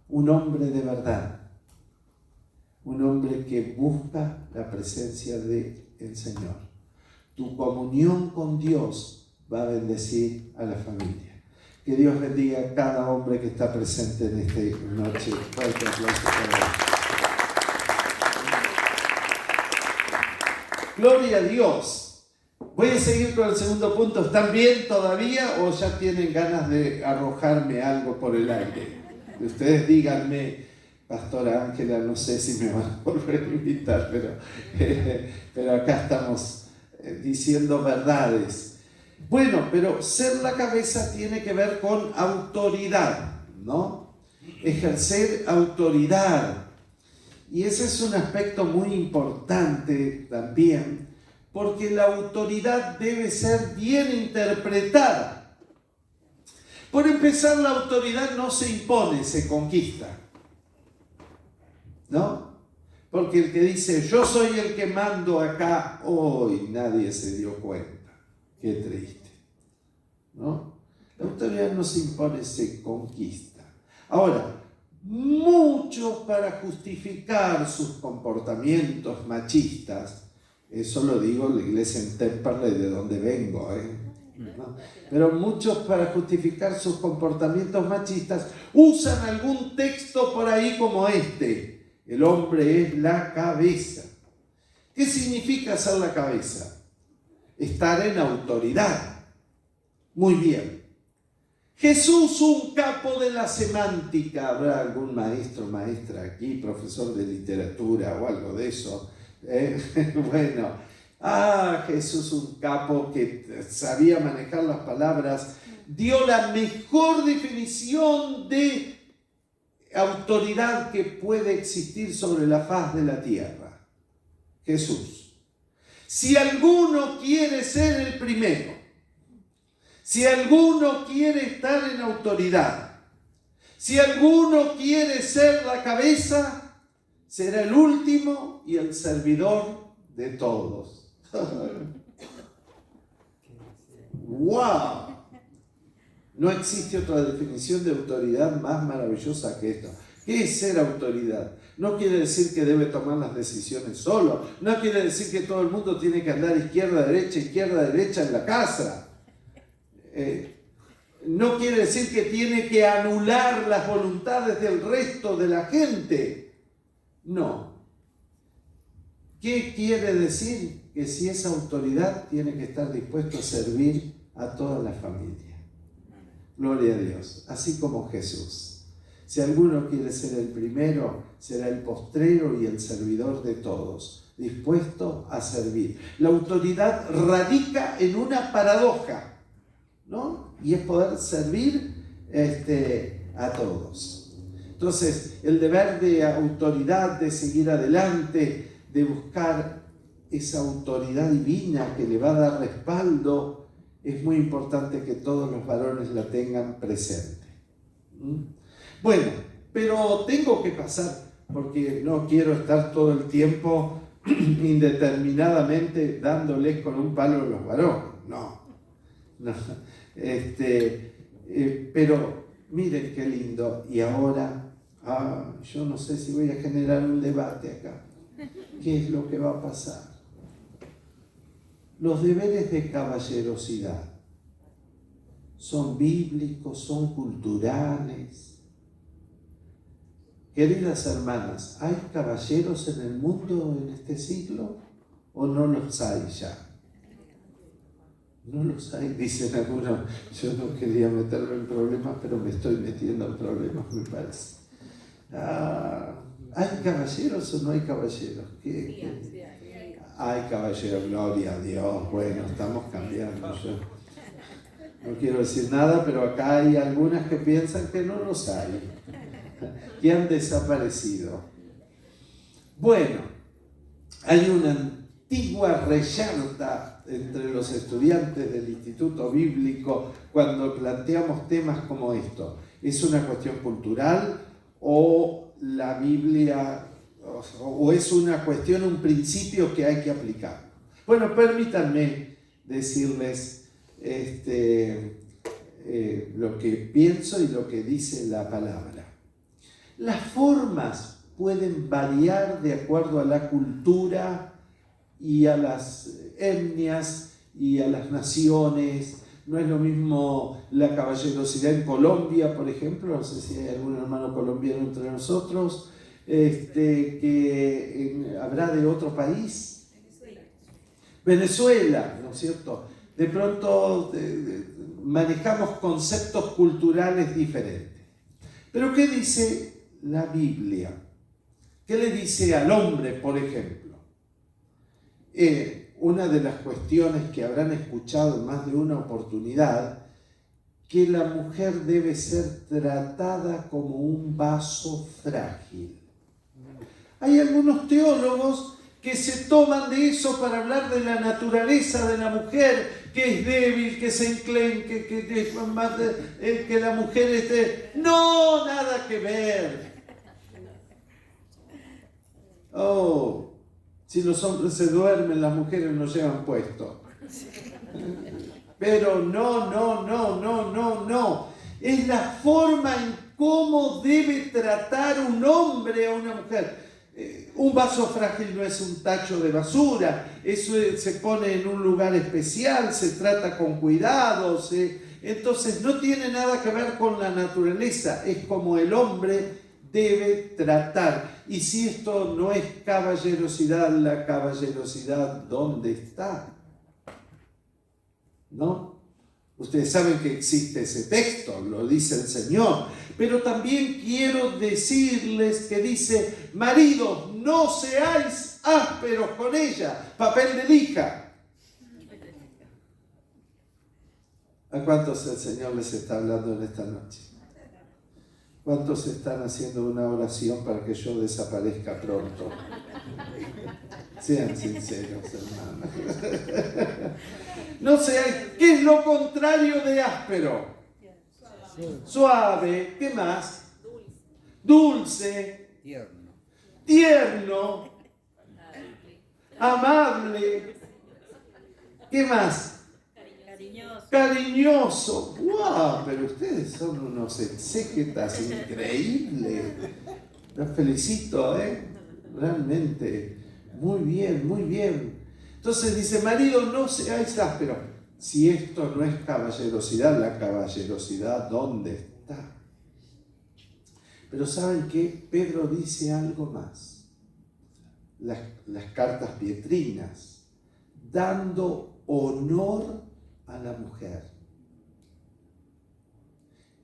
Un hombre de verdad. Un hombre que busca la presencia del Señor. Tu comunión con Dios va a bendecir a la familia. Que Dios bendiga a cada hombre que está presente en esta noche. Fuerte aplauso para él. Gloria a Dios. Voy a seguir con el segundo punto. ¿Están bien todavía o ya tienen ganas de arrojarme algo por el aire? Ustedes díganme, Pastora Ángela, no sé si me van a volver a invitar, pero acá estamos diciendo verdades. Bueno, pero ser la cabeza tiene que ver con autoridad, ¿no? Ejercer autoridad. Y ese es un aspecto muy importante también, porque la autoridad debe ser bien interpretada. Por empezar, la autoridad no se impone, se conquista, ¿no? Porque el que dice, yo soy el que mando acá, hoy nadie se dio cuenta. Qué triste, ¿no? La autoridad no se impone, se conquista. Ahora, muchos para justificar sus comportamientos machistas, eso lo digo la iglesia en Temperley, de donde vengo, ¿no? Pero muchos para justificar sus comportamientos machistas usan algún texto por ahí como este: el hombre es la cabeza. ¿Qué significa ser la cabeza? Estar en autoridad. Muy bien. Jesús, un capo de la semántica. ¿Habrá algún maestro, maestra aquí, profesor de literatura o algo de eso? Bueno, Jesús, un capo que sabía manejar las palabras, dio la mejor definición de autoridad que puede existir sobre la faz de la tierra. Jesús. Si alguno quiere ser el primero, si alguno quiere estar en autoridad, si alguno quiere ser la cabeza, será el último y el servidor de todos. ¡Wow! No existe otra definición de autoridad más maravillosa que esto. ¿Qué es ser autoridad? No quiere decir que debe tomar las decisiones solo. No quiere decir que todo el mundo tiene que andar izquierda, derecha en la casa. No quiere decir que tiene que anular las voluntades del resto de la gente. No. ¿Qué quiere decir? Que si es autoridad, tiene que estar dispuesto a servir a toda la familia. Gloria a Dios. Así como Jesús. Si alguno quiere ser el primero, será el postrero y el servidor de todos, dispuesto a servir. La autoridad radica en una paradoja, ¿no? Y es poder servir a todos. Entonces, el deber de autoridad, de seguir adelante, de buscar esa autoridad divina que le va a dar respaldo, es muy importante que todos los varones la tengan presente. Bueno, pero tengo que pasar, porque no quiero estar todo el tiempo indeterminadamente dándoles con un palo a los varones. No. Pero miren qué lindo. Y ahora, yo no sé si voy a generar un debate acá. ¿Qué es lo que va a pasar? Los deberes de caballerosidad son bíblicos, son culturales. Queridas hermanas, ¿hay caballeros en el mundo en este siglo o no los hay ya? No los hay, dicen algunos. Yo no quería meterme en problemas, pero me estoy metiendo en problemas, me parece. ¿Hay caballeros o no hay caballeros? Hay caballeros, gloria a Dios. Bueno, estamos cambiando. Yo no quiero decir nada, pero acá hay algunas que piensan que no los hay, que han desaparecido. Bueno, hay una antigua reyerta entre los estudiantes del Instituto Bíblico cuando planteamos temas como esto. ¿Es una cuestión cultural o la Biblia, o es una cuestión, un principio que hay que aplicar? Bueno, permítanme decirles lo que pienso y lo que dice la palabra. Las formas pueden variar de acuerdo a la cultura y a las etnias y a las naciones. No es lo mismo la caballerosidad en Colombia, por ejemplo, no sé si hay algún hermano colombiano entre nosotros, habrá de otro país. Venezuela, ¿no es cierto? De pronto manejamos conceptos culturales diferentes. Pero ¿qué dice la Biblia? ¿Qué le dice al hombre, por ejemplo? Una de las cuestiones que habrán escuchado en más de una oportunidad, que la mujer debe ser tratada como un vaso frágil. Hay algunos teólogos que se toman de eso para hablar de la naturaleza de la mujer, que es débil, que se enclenque, que la mujer esté... No, nada que ver. Si los hombres se duermen, las mujeres no llevan puesto. Pero no. Es la forma en cómo debe tratar un hombre a una mujer. Un vaso frágil no es un tacho de basura, eso se pone en un lugar especial, se trata con cuidado, entonces no tiene nada que ver con la naturaleza, es como el hombre debe tratar. Y si esto no es caballerosidad, la caballerosidad, ¿dónde está? ¿No? Ustedes saben que existe ese texto, lo dice el Señor. Pero también quiero decirles que dice: maridos, no seáis ásperos con ella. Papel de lija. ¿A cuántos el Señor les está hablando en esta noche? ¿Cuántos están haciendo una oración para que yo desaparezca pronto? Sean sinceros, hermanos. No seáis. ¿Qué es lo contrario de áspero? Suave. ¿Qué más? Dulce. Tierno. Amable. ¿Qué más? Cariñoso. ¡Wow! Pero ustedes son unos exégetas increíbles. Los felicito, realmente. Muy bien, muy bien. Entonces dice: marido, no seáis ásperos. Si esto no es caballerosidad, la caballerosidad, ¿dónde está? Pero ¿saben qué? Pedro dice algo más. Las cartas pietrinas, dando honor a la mujer.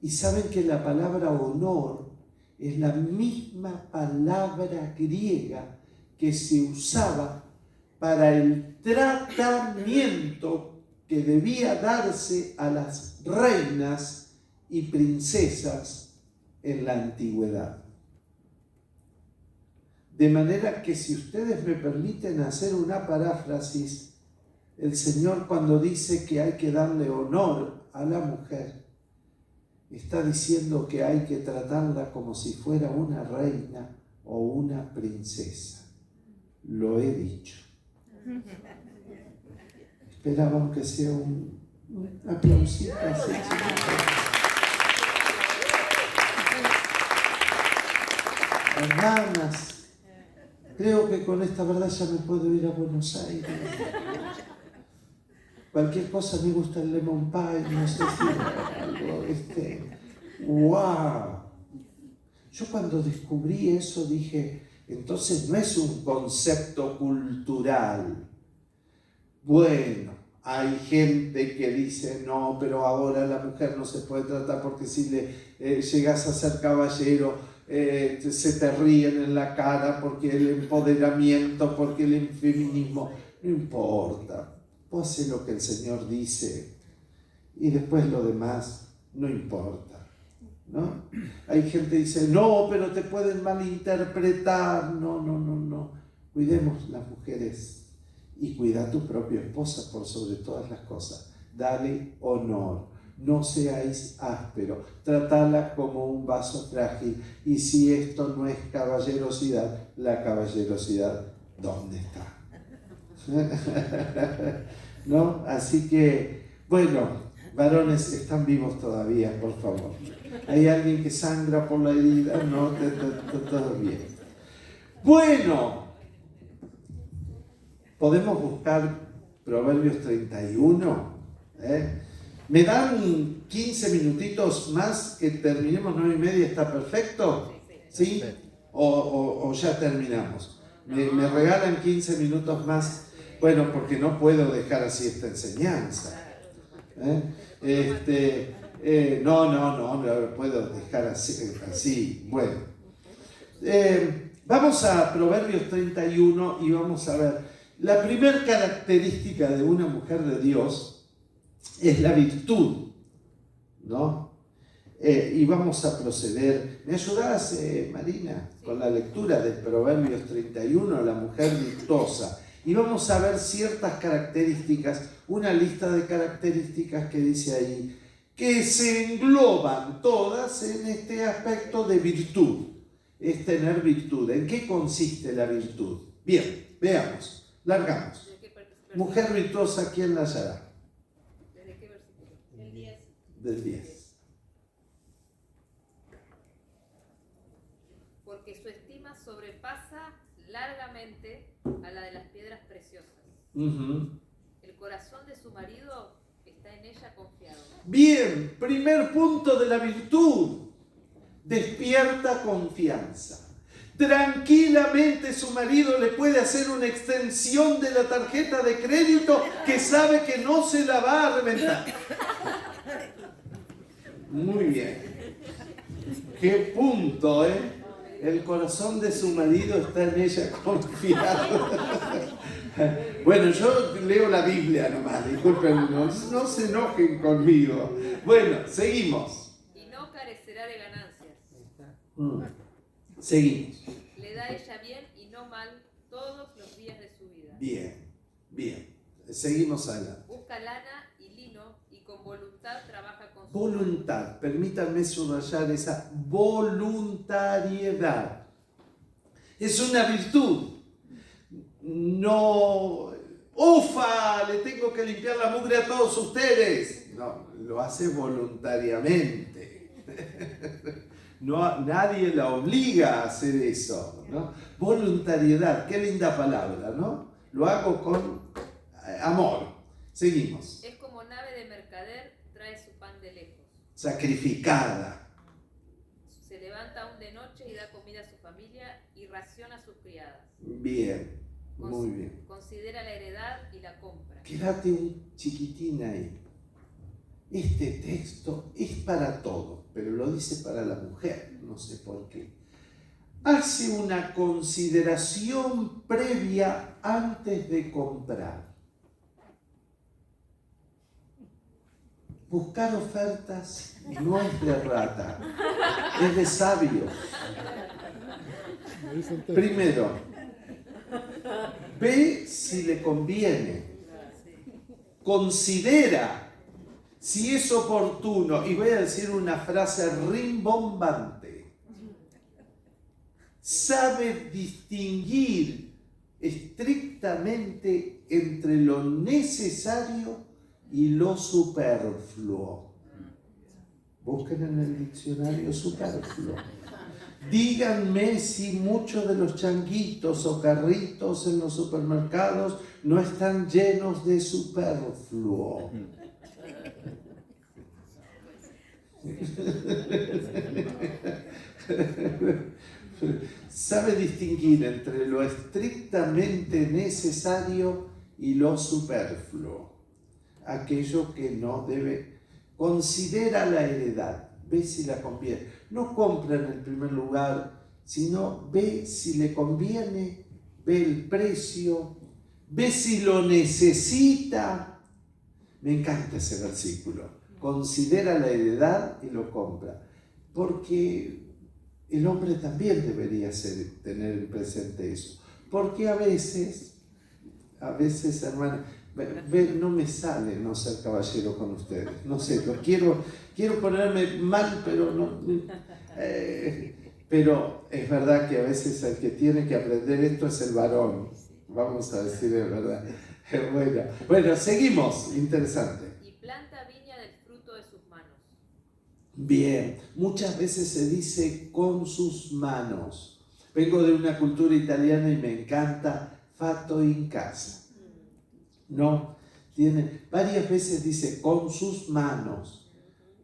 Y saben que la palabra honor es la misma palabra griega que se usaba para el tratamiento que debía darse a las reinas y princesas en la antigüedad. De manera que, si ustedes me permiten hacer una paráfrasis, el Señor, cuando dice que hay que darle honor a la mujer, está diciendo que hay que tratarla como si fuera una reina o una princesa. Lo he dicho. Esperaba aunque sea un aplausito así. Hermanas, creo que con esta verdad ya me puedo ir a Buenos Aires. Cualquier cosa, me gusta el lemon pie, no sé si algo, ¡wow! Yo cuando descubrí eso dije, entonces no es un concepto cultural. Bueno, hay gente que dice, no, pero ahora la mujer no se puede tratar porque si le llegas a ser caballero, se te ríen en la cara porque el empoderamiento, porque el feminismo, no importa. Vos haces lo que el Señor dice y después lo demás no importa, ¿no? Hay gente que dice, no, pero te pueden malinterpretar. No. Cuidemos las mujeres. Y cuida a tu propia esposa por sobre todas las cosas. Dale honor. No seáis áspero. Tratala como un vaso frágil. Y si esto no es caballerosidad, la caballerosidad, ¿dónde está? ¿No? Así que, bueno, varones, están vivos todavía, por favor. ¿Hay alguien que sangra por la herida? No, todo bien. Bueno. Podemos buscar Proverbios 31. ¿Me dan 15 minutitos más que terminemos 9:30? ¿Está perfecto? ¿Sí? ¿O ya terminamos? ¿Me regalan 15 minutos más? Bueno, porque no puedo dejar así esta enseñanza. No lo puedo dejar así. Bueno. Vamos a Proverbios 31 y vamos a ver. La primera característica de una mujer de Dios es la virtud, ¿no? Y vamos a proceder. ¿Me ayudás, Marina, con la lectura de Proverbios 31, la mujer virtuosa? Y vamos a ver ciertas características, una lista de características que dice ahí, que se engloban todas en este aspecto de virtud, es tener virtud. ¿En qué consiste la virtud? Bien, veamos. Largamos. Mujer virtuosa, ¿quién la hallará? ¿Desde qué versículo? El 10. Del 10. Porque su estima sobrepasa largamente a la de las piedras preciosas. El corazón de su marido está en ella confiado. Bien, primer punto de la virtud. Despierta confianza. Tranquilamente su marido le puede hacer una extensión de la tarjeta de crédito que sabe que no se la va a reventar. Muy bien. Qué punto, ¿eh? El corazón de su marido está en ella confiado. Bueno, yo leo la Biblia nomás, disculpen, no se enojen conmigo. Bueno, seguimos. Y no carecerá de ganancias. Seguimos. Le da ella bien y no mal todos los días de su vida. Bien. Seguimos adelante. Busca lana y lino y con voluntad trabaja con su Voluntad, permítanme subrayar esa voluntariedad. Es una virtud. No, ¡ufa! Le tengo que limpiar la mugre a todos ustedes. No, lo hace voluntariamente. No, nadie la obliga a hacer eso, ¿no? Voluntariedad, qué linda palabra, ¿no? Lo hago con amor. Seguimos. Es como nave de mercader, trae su pan de lejos. Sacrificada. Se levanta aún de noche y da comida a su familia y raciona a sus criadas. Bien, muy bien. Considera la heredad y la compra. Quédate un chiquitín ahí. Este texto es para todo, pero lo dice para la mujer, no sé por qué. Hace una consideración previa antes de comprar. Buscar ofertas no es de rata, es de sabio. Primero, ve si le conviene. Considera si es oportuno, y voy a decir una frase rimbombante, sabe distinguir estrictamente entre lo necesario y lo superfluo. Busquen en el diccionario superfluo. Díganme si muchos de los changuitos o carritos en los supermercados no están llenos de superfluo. Sabe distinguir entre lo estrictamente necesario y lo superfluo, aquello que no debe. Considera la heredad, ve si la conviene. No compra en el primer lugar, sino ve si le conviene, ve el precio, ve si lo necesita. Me encanta ese versículo. Considera la heredad y lo compra. Porque el hombre también debería tener presente eso. Porque a veces, hermano, no me sale no ser caballero con ustedes. No sé, quiero ponerme mal, pero no. Pero es verdad que a veces el que tiene que aprender esto es el varón. Vamos a decir la verdad. Bueno, seguimos. Interesante. Y planta viña del fruto de sus manos. Bien, muchas veces se dice con sus manos. Vengo de una cultura italiana y me encanta fatto in casa. No, varias veces dice con sus manos.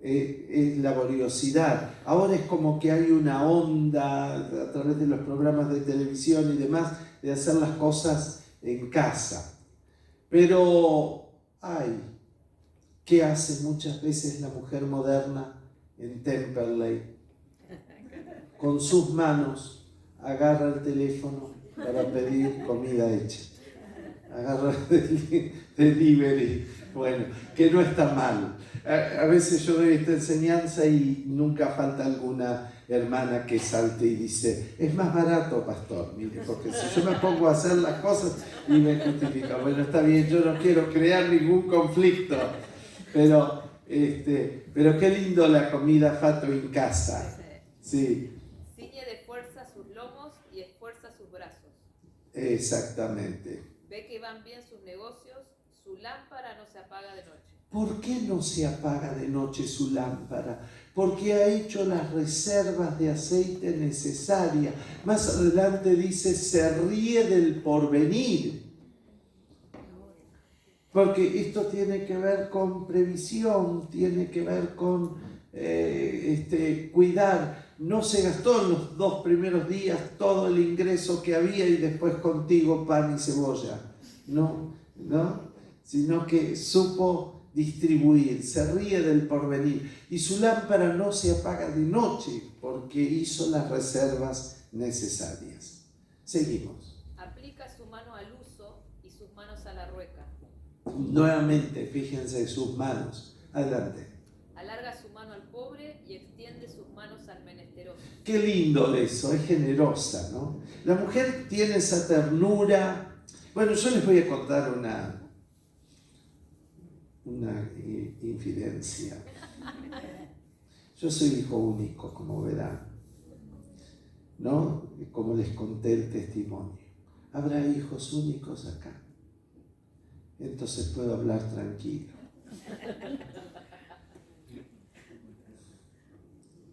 Es laboriosidad. Ahora es como que hay una onda a través de los programas de televisión y demás de hacer las cosas en casa. Pero ¿qué hace muchas veces la mujer moderna en Temperley? Con sus manos agarra el teléfono para pedir comida hecha. Agarra el delivery. Bueno, que no está mal. A veces yo doy esta enseñanza y nunca falta alguna hermana que salte y dice, es más barato, pastor, mire, porque si yo me pongo a hacer las cosas y me justifico, bueno, está bien, yo no quiero crear ningún conflicto, pero qué lindo la comida fatto in casa. Sí. Ciñe de fuerza sus lomos y esfuerza sus brazos. Exactamente. Ve que van bien sus negocios, su lámpara no se apaga de noche. ¿Por qué no se apaga de noche su lámpara? Porque ha hecho las reservas de aceite necesarias. Más adelante dice, se ríe del porvenir. Porque esto tiene que ver con previsión, tiene que ver con cuidar. No se gastó en los 2 primeros días todo el ingreso que había y después contigo pan y cebolla. No, sino que supo distribuir, se ríe del porvenir. Y su lámpara no se apaga de noche porque hizo las reservas necesarias. Seguimos. Aplica su mano al uso y sus manos a la rueca. Nuevamente, fíjense sus manos. Adelante. Alarga su mano al pobre y extiende sus manos al menesteroso. Qué lindo eso, es generosa, ¿no? La mujer tiene esa ternura. Bueno, yo les voy a contar una infidencia. Yo soy hijo único, como verán, ¿no? Como les conté el testimonio. ¿Habrá hijos únicos acá? Entonces puedo hablar tranquilo.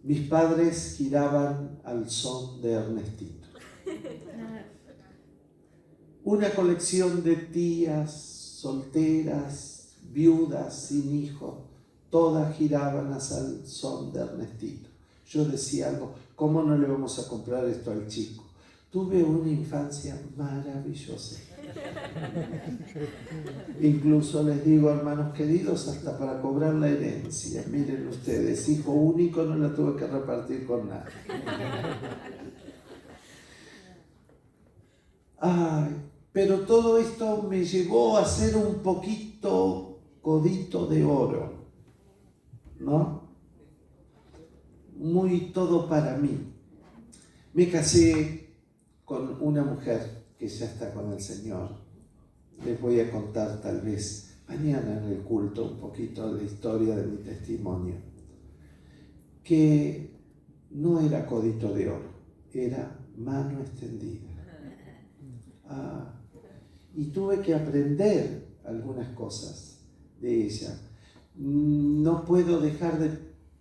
Mis padres giraban al son de Ernestito. Una colección de tías solteras, viudas, sin hijos, todas giraban al son de Ernestito. Yo decía algo, ¿cómo no le vamos a comprar esto al chico? Tuve una infancia maravillosa. Incluso les digo, hermanos queridos, hasta para cobrar la herencia. Miren ustedes, hijo único, no la tuve que repartir con nadie. Pero todo esto me llevó a ser un poquito codito de oro, ¿no? Muy todo para mí. Me casé con una mujer que ya está con el Señor. Les voy a contar tal vez mañana en el culto un poquito de la historia de mi testimonio. Que no era codito de oro, era mano extendida. Y tuve que aprender algunas cosas de ella. No puedo dejar de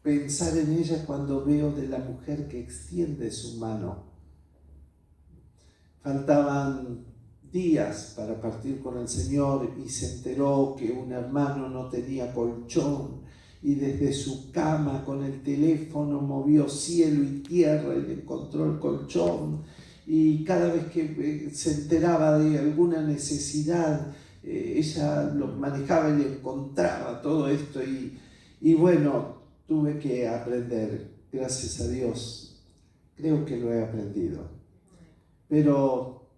pensar en ella cuando veo de la mujer que extiende su mano. Faltaban días para partir con el Señor y se enteró que un hermano no tenía colchón y desde su cama con el teléfono movió cielo y tierra y le encontró el colchón, y cada vez que se enteraba de alguna necesidad, ella lo manejaba y le encontraba todo esto, y bueno, tuve que aprender, gracias a Dios, creo que lo he aprendido. Pero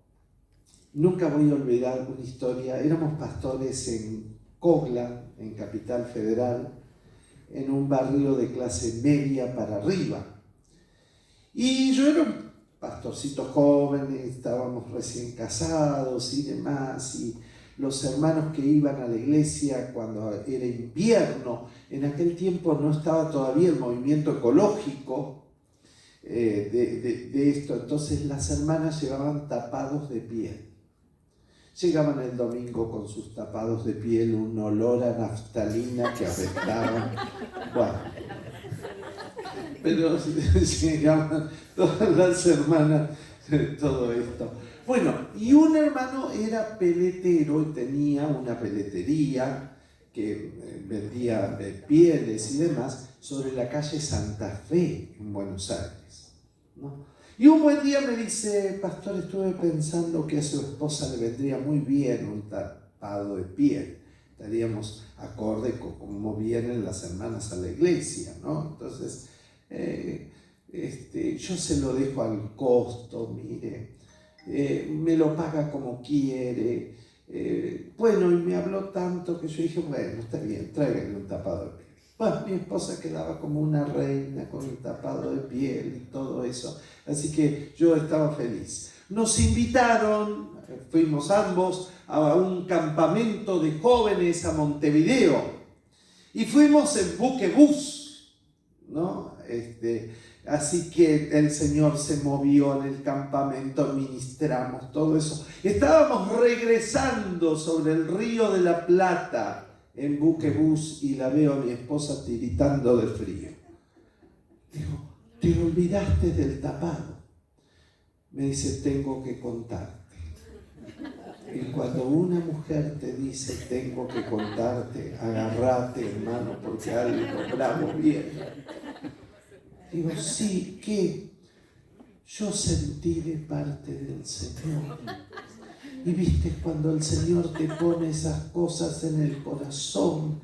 nunca voy a olvidar una historia. Éramos pastores en Cogla, en Capital Federal, en un barrio de clase media para arriba. Y yo era un pastorcito joven, estábamos recién casados y demás, y los hermanos que iban a la iglesia cuando era invierno, en aquel tiempo no estaba todavía el movimiento ecológico de esto, entonces las hermanas llevaban tapados de piel. Llegaban el domingo con sus tapados de piel, un olor a naftalina que apestaban. Bueno, pero llegaban todas las hermanas, todo esto. Bueno, y un hermano era peletero y tenía una peletería que vendía pieles y demás sobre la calle Santa Fe en Buenos Aires, ¿no? Y un buen día me dice: pastor, estuve pensando que a su esposa le vendría muy bien un tapado de piel. Estaríamos acorde con cómo vienen las hermanas a la iglesia, ¿no? Entonces, yo se lo dejo al costo, mire, me lo paga como quiere. Bueno, y me habló tanto que yo dije: bueno, está bien, tráigale un tapado de piel. Bueno, mi esposa quedaba como una reina con el tapado de piel y todo eso, así que yo estaba feliz. Nos invitaron, fuimos ambos a un campamento de jóvenes a Montevideo y fuimos en buquebús, ¿no? Así que el Señor se movió en el campamento, ministramos todo eso. Estábamos regresando sobre el Río de la Plata en buquebús y la veo a mi esposa tiritando de frío. Digo: te olvidaste del tapado. Me dice: tengo que contarte. Y cuando una mujer te dice: tengo que contarte, agárrate, hermano, porque algo bravo viene. Digo: sí, ¿qué? Yo sentí de parte del Señor. Y viste cuando el Señor te pone esas cosas en el corazón.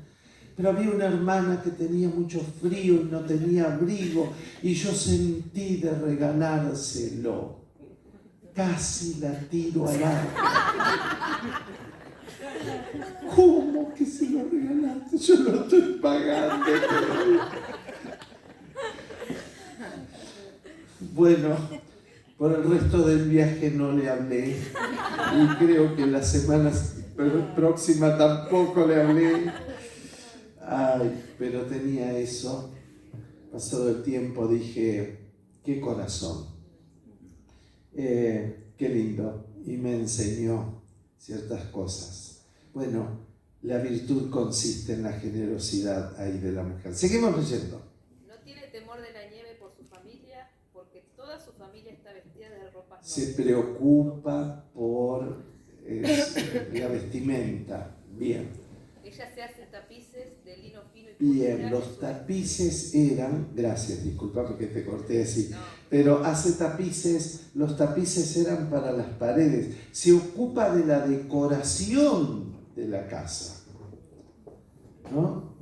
Pero había una hermana que tenía mucho frío y no tenía abrigo, y yo sentí de regalárselo. Casi la tiro al agua. ¿Cómo que se lo regalaste? Yo lo estoy pagando. Bueno, por el resto del viaje no le hablé, y creo que la semana próxima tampoco le hablé. Ay, pero tenía eso. Pasado el tiempo dije: qué corazón, qué lindo, y me enseñó ciertas cosas. Bueno, la virtud consiste en la generosidad ahí de la mujer. Seguimos leyendo. No tiene temor de la nieve por su familia, porque toda su familia está vestida de ropas nuevas. Se preocupa por la vestimenta. Bien. Ella se hace tapices de lino fino y Bien, los tapices eran, gracias, disculpa porque te corté así, pero hace tapices, los tapices eran para las paredes, se ocupa de la decoración de la casa, ¿no?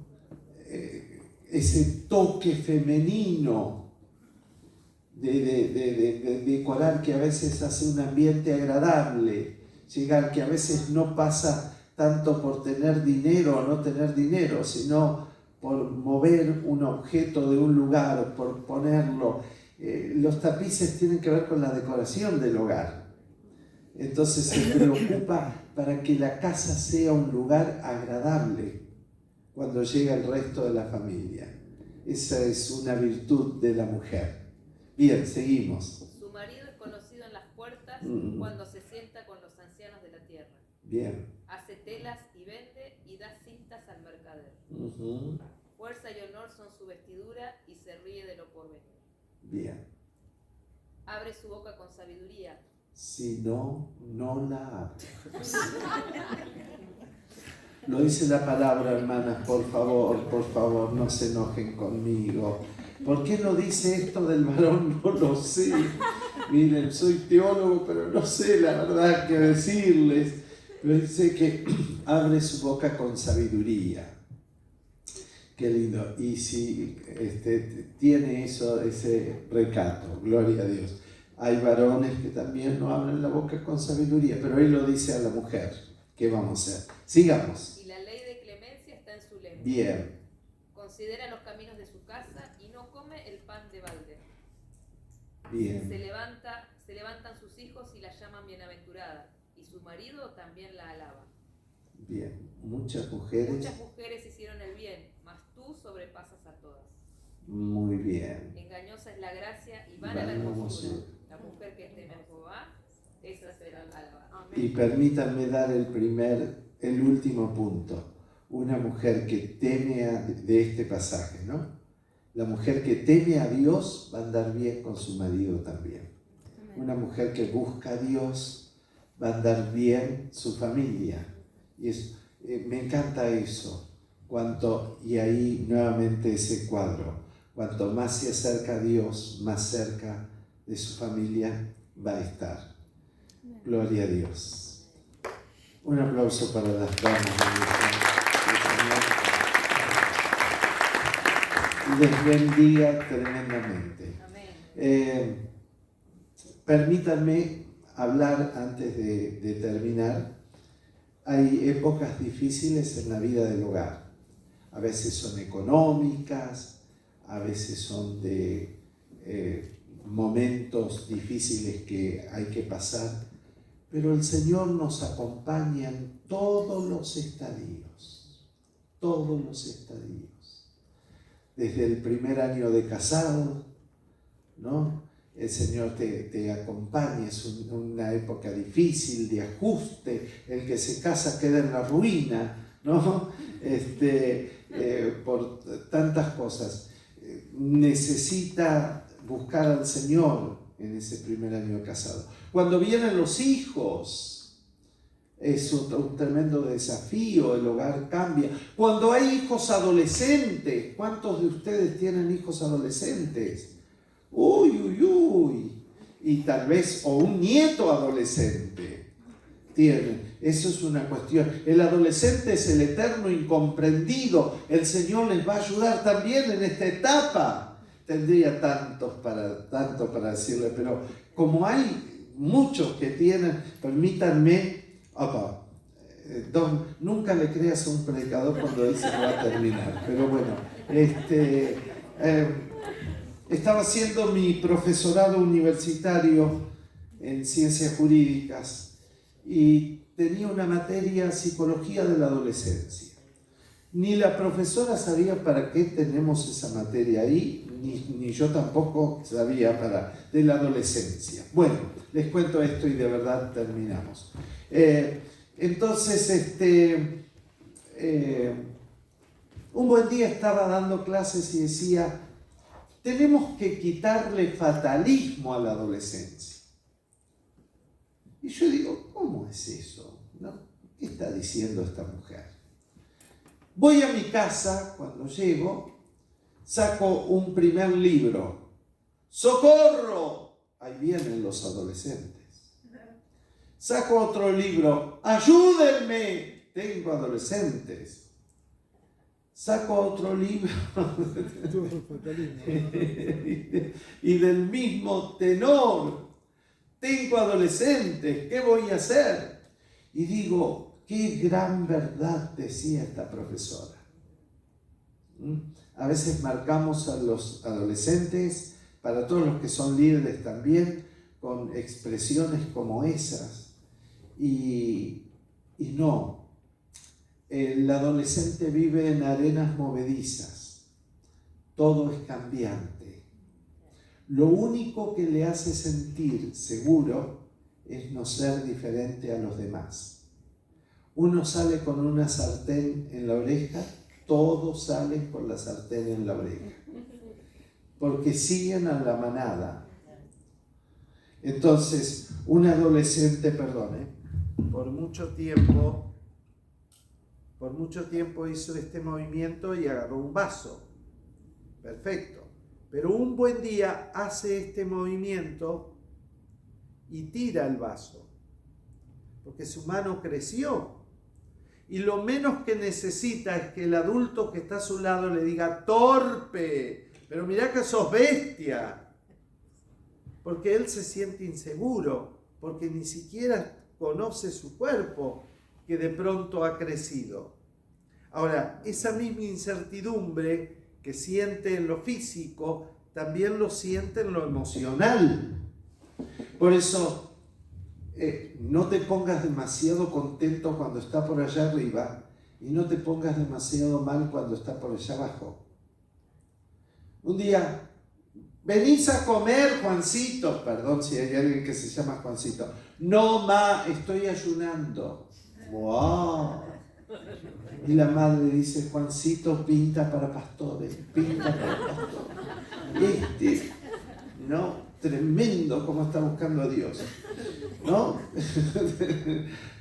Ese toque femenino de decorar, que a veces hace un ambiente agradable, llegar, que a veces no pasa tanto por tener dinero o no tener dinero, sino por mover un objeto de un lugar, por ponerlo. Los tapices tienen que ver con la decoración del hogar. Entonces se preocupa para que la casa sea un lugar agradable cuando llega el resto de la familia. Esa es una virtud de la mujer. Bien, seguimos. Su marido es conocido en las puertas cuando se sienta con los ancianos de la tierra. Bien. Hace telas y vende y da cintas al mercader. Fuerza y honor son su vestidura y se ríe de lo porvenir. Bien. Abre su boca con sabiduría. Si no, no la abre. Lo dice la palabra, hermanas, por favor, no se enojen conmigo. ¿Por qué no dice esto del varón? No lo sé. Miren, soy teólogo, pero no sé la verdad qué decirles. Pero dice que abre su boca con sabiduría. Qué lindo. Y si tiene ese recato, gloria a Dios. Hay varones que también no abren la boca con sabiduría, pero él lo dice a la mujer. ¿Qué vamos a hacer? Sigamos. Y la ley de clemencia está en su lengua. Bien. Considera los caminos de su casa y no come el pan de balde. Bien. Se levantan sus hijos y la llaman bienaventurada, y su marido también la alaba. Bien. Muchas mujeres hicieron el bien, mas tú sobrepasas a todas. Muy bien. Engañosa es la gracia y vana la hermosura. La mujer que teme a Jehová, esa será alabada. Amén. Y permítanme dar el último punto. Una mujer que teme de este pasaje, ¿no? La mujer que teme a Dios va a andar bien con su marido también. Amén. Una mujer que busca a Dios va a andar bien su familia. Y me encanta eso. Y ahí nuevamente ese cuadro. Cuanto más se acerca a Dios, más cerca de su familia va a estar. Gloria a Dios. Un aplauso para las damas del Señor. Y les bendiga tremendamente. Permítanme hablar antes de terminar. Hay épocas difíciles en la vida del hogar. A veces son económicas, a veces son de momentos difíciles que hay que pasar, pero el Señor nos acompaña en todos los estadios, desde el primer año de casado, ¿no? El Señor te acompaña, es una época difícil de ajuste, el que se casa queda en la ruina, ¿no? Por tantas cosas. Necesita buscar al Señor en ese primer año de casado. Cuando vienen los hijos, es un tremendo desafío, el hogar cambia. Cuando hay hijos adolescentes, ¿cuántos de ustedes tienen hijos adolescentes? Uy, y tal vez, o un nieto adolescente tienen. Eso es una cuestión. El adolescente es el eterno incomprendido. El Señor les va a ayudar también en esta etapa. Tendría tanto para decirle, pero como hay muchos que tienen, permítanme, nunca le creas a un predicador cuando dice que va a terminar. Pero bueno, estaba haciendo mi profesorado universitario en ciencias jurídicas y tenía una materia, psicología de la adolescencia. Ni la profesora sabía para qué tenemos esa materia ahí, ni yo tampoco sabía de la adolescencia. Bueno, les cuento esto y de verdad terminamos. Entonces, un buen día estaba dando clases y decía, tenemos que quitarle fatalismo a la adolescencia. Y yo digo, ¿cómo es eso? ¿No? ¿Qué está diciendo esta mujer? Voy a mi casa, cuando llego, saco un primer libro. ¡Socorro! Ahí vienen los adolescentes. Saco otro libro. ¡Ayúdenme! Tengo adolescentes. Saco otro libro. Y del mismo tenor. Tengo adolescentes. ¿Qué voy a hacer? Y digo, qué gran verdad decía esta profesora. A veces marcamos a los adolescentes, para todos los que son líderes también, con expresiones como esas. Y no, el adolescente vive en arenas movedizas, todo es cambiante. Lo único que le hace sentir seguro es no ser diferente a los demás. Uno sale con una sartén en la oreja, todos salen con la sartén en la oreja, porque siguen a la manada. Entonces, un adolescente, por mucho tiempo por mucho tiempo hizo este movimiento y agarró un vaso. Perfecto. Pero un buen día hace este movimiento y tira el vaso, porque su mano creció. Y lo menos que necesita es que el adulto que está a su lado le diga: torpe, pero mirá que sos bestia. Porque él se siente inseguro, porque ni siquiera conoce su cuerpo, que de pronto ha crecido. Ahora, esa misma incertidumbre que siente en lo físico, también lo siente en lo emocional. Por eso, no te pongas demasiado contento cuando está por allá arriba y no te pongas demasiado mal cuando está por allá abajo. Un día, venís a comer, Juancito. Perdón si hay alguien que se llama Juancito. No, ma, estoy ayunando. ¡Wow! Y la madre dice: Juancito pinta para pastores, pinta para pastores. ¿No? Tremendo cómo está buscando a Dios, ¿no?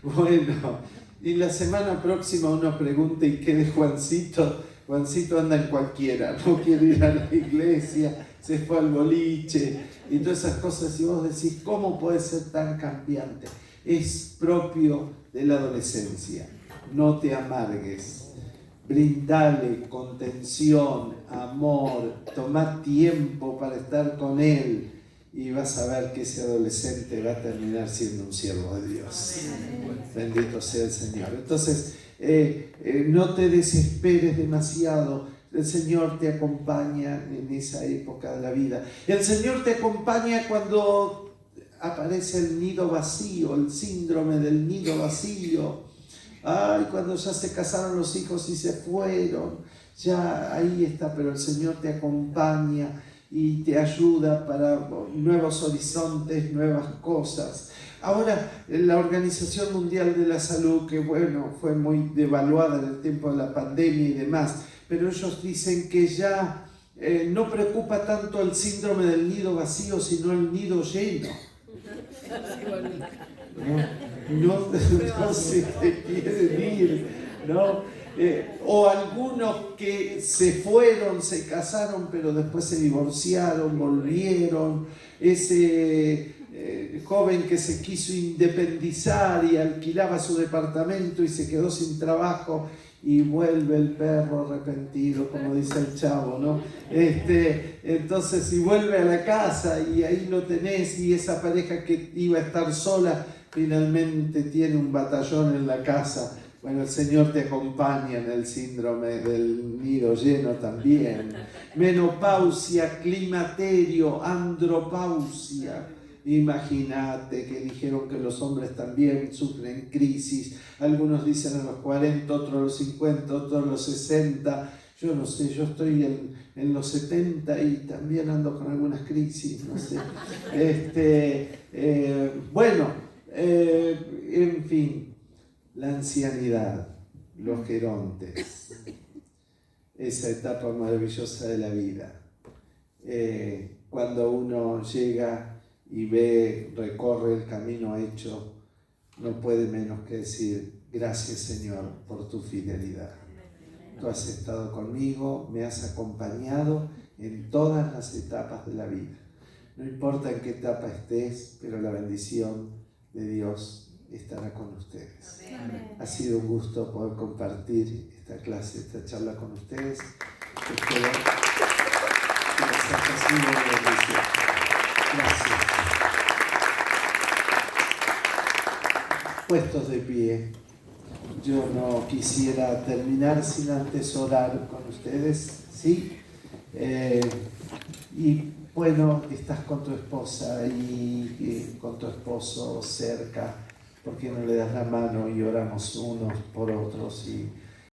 Bueno, y la semana próxima uno pregunta: ¿y qué de Juancito? Juancito anda en cualquiera, no quiere ir a la iglesia, se fue al boliche, y todas esas cosas, y vos decís: ¿cómo puede ser tan cambiante? Es propio de la adolescencia. No te amargues, brindale contención, amor, toma tiempo para estar con él y vas a ver que ese adolescente va a terminar siendo un siervo de Dios. Bendito sea el Señor. Entonces, no te desesperes demasiado. El Señor te acompaña en esa época de la vida. El Señor te acompaña cuando aparece el nido vacío, el síndrome del nido vacío. Ay, cuando ya se casaron los hijos y se fueron, ya ahí está, pero el Señor te acompaña y te ayuda para nuevos horizontes, nuevas cosas. Ahora, la Organización Mundial de la Salud, que bueno, fue muy devaluada en el tiempo de la pandemia y demás, pero ellos dicen que ya no preocupa tanto el síndrome del nido vacío, sino el nido lleno. No se te quieren ir, ¿no? O algunos que se fueron, se casaron, pero después se divorciaron, volvieron. Ese joven que se quiso independizar y alquilaba su departamento y se quedó sin trabajo, y vuelve el perro arrepentido, como dice el Chavo, ¿no? Entonces, y vuelve a la casa y ahí lo tenés, y esa pareja que iba a estar sola finalmente tiene un batallón en la casa. Bueno, el Señor te acompaña en el síndrome del nido lleno también. Menopausia, climaterio, andropausia. Imagínate que dijeron que los hombres también sufren crisis. Algunos dicen a los 40, otros a los 50, otros a los 60. Yo no sé, yo estoy en los 70 y también ando con algunas crisis, no sé. En fin, la ancianidad, los gerontes, esa etapa maravillosa de la vida. Cuando uno llega y ve, recorre el camino hecho, no puede menos que decir: gracias, Señor, por tu fidelidad. Tú has estado conmigo, me has acompañado en todas las etapas de la vida. No importa en qué etapa estés, pero la bendición de Dios estará con ustedes. Amén. Ha sido un gusto poder compartir esta clase, esta charla con ustedes. Espero que les haya sido de bendición. Gracias. Puestos de pie, yo no quisiera terminar sin antes orar con ustedes, ¿sí? Y bueno, estás con tu esposa y con tu esposo cerca, ¿por qué no le das la mano y oramos unos por otros? Y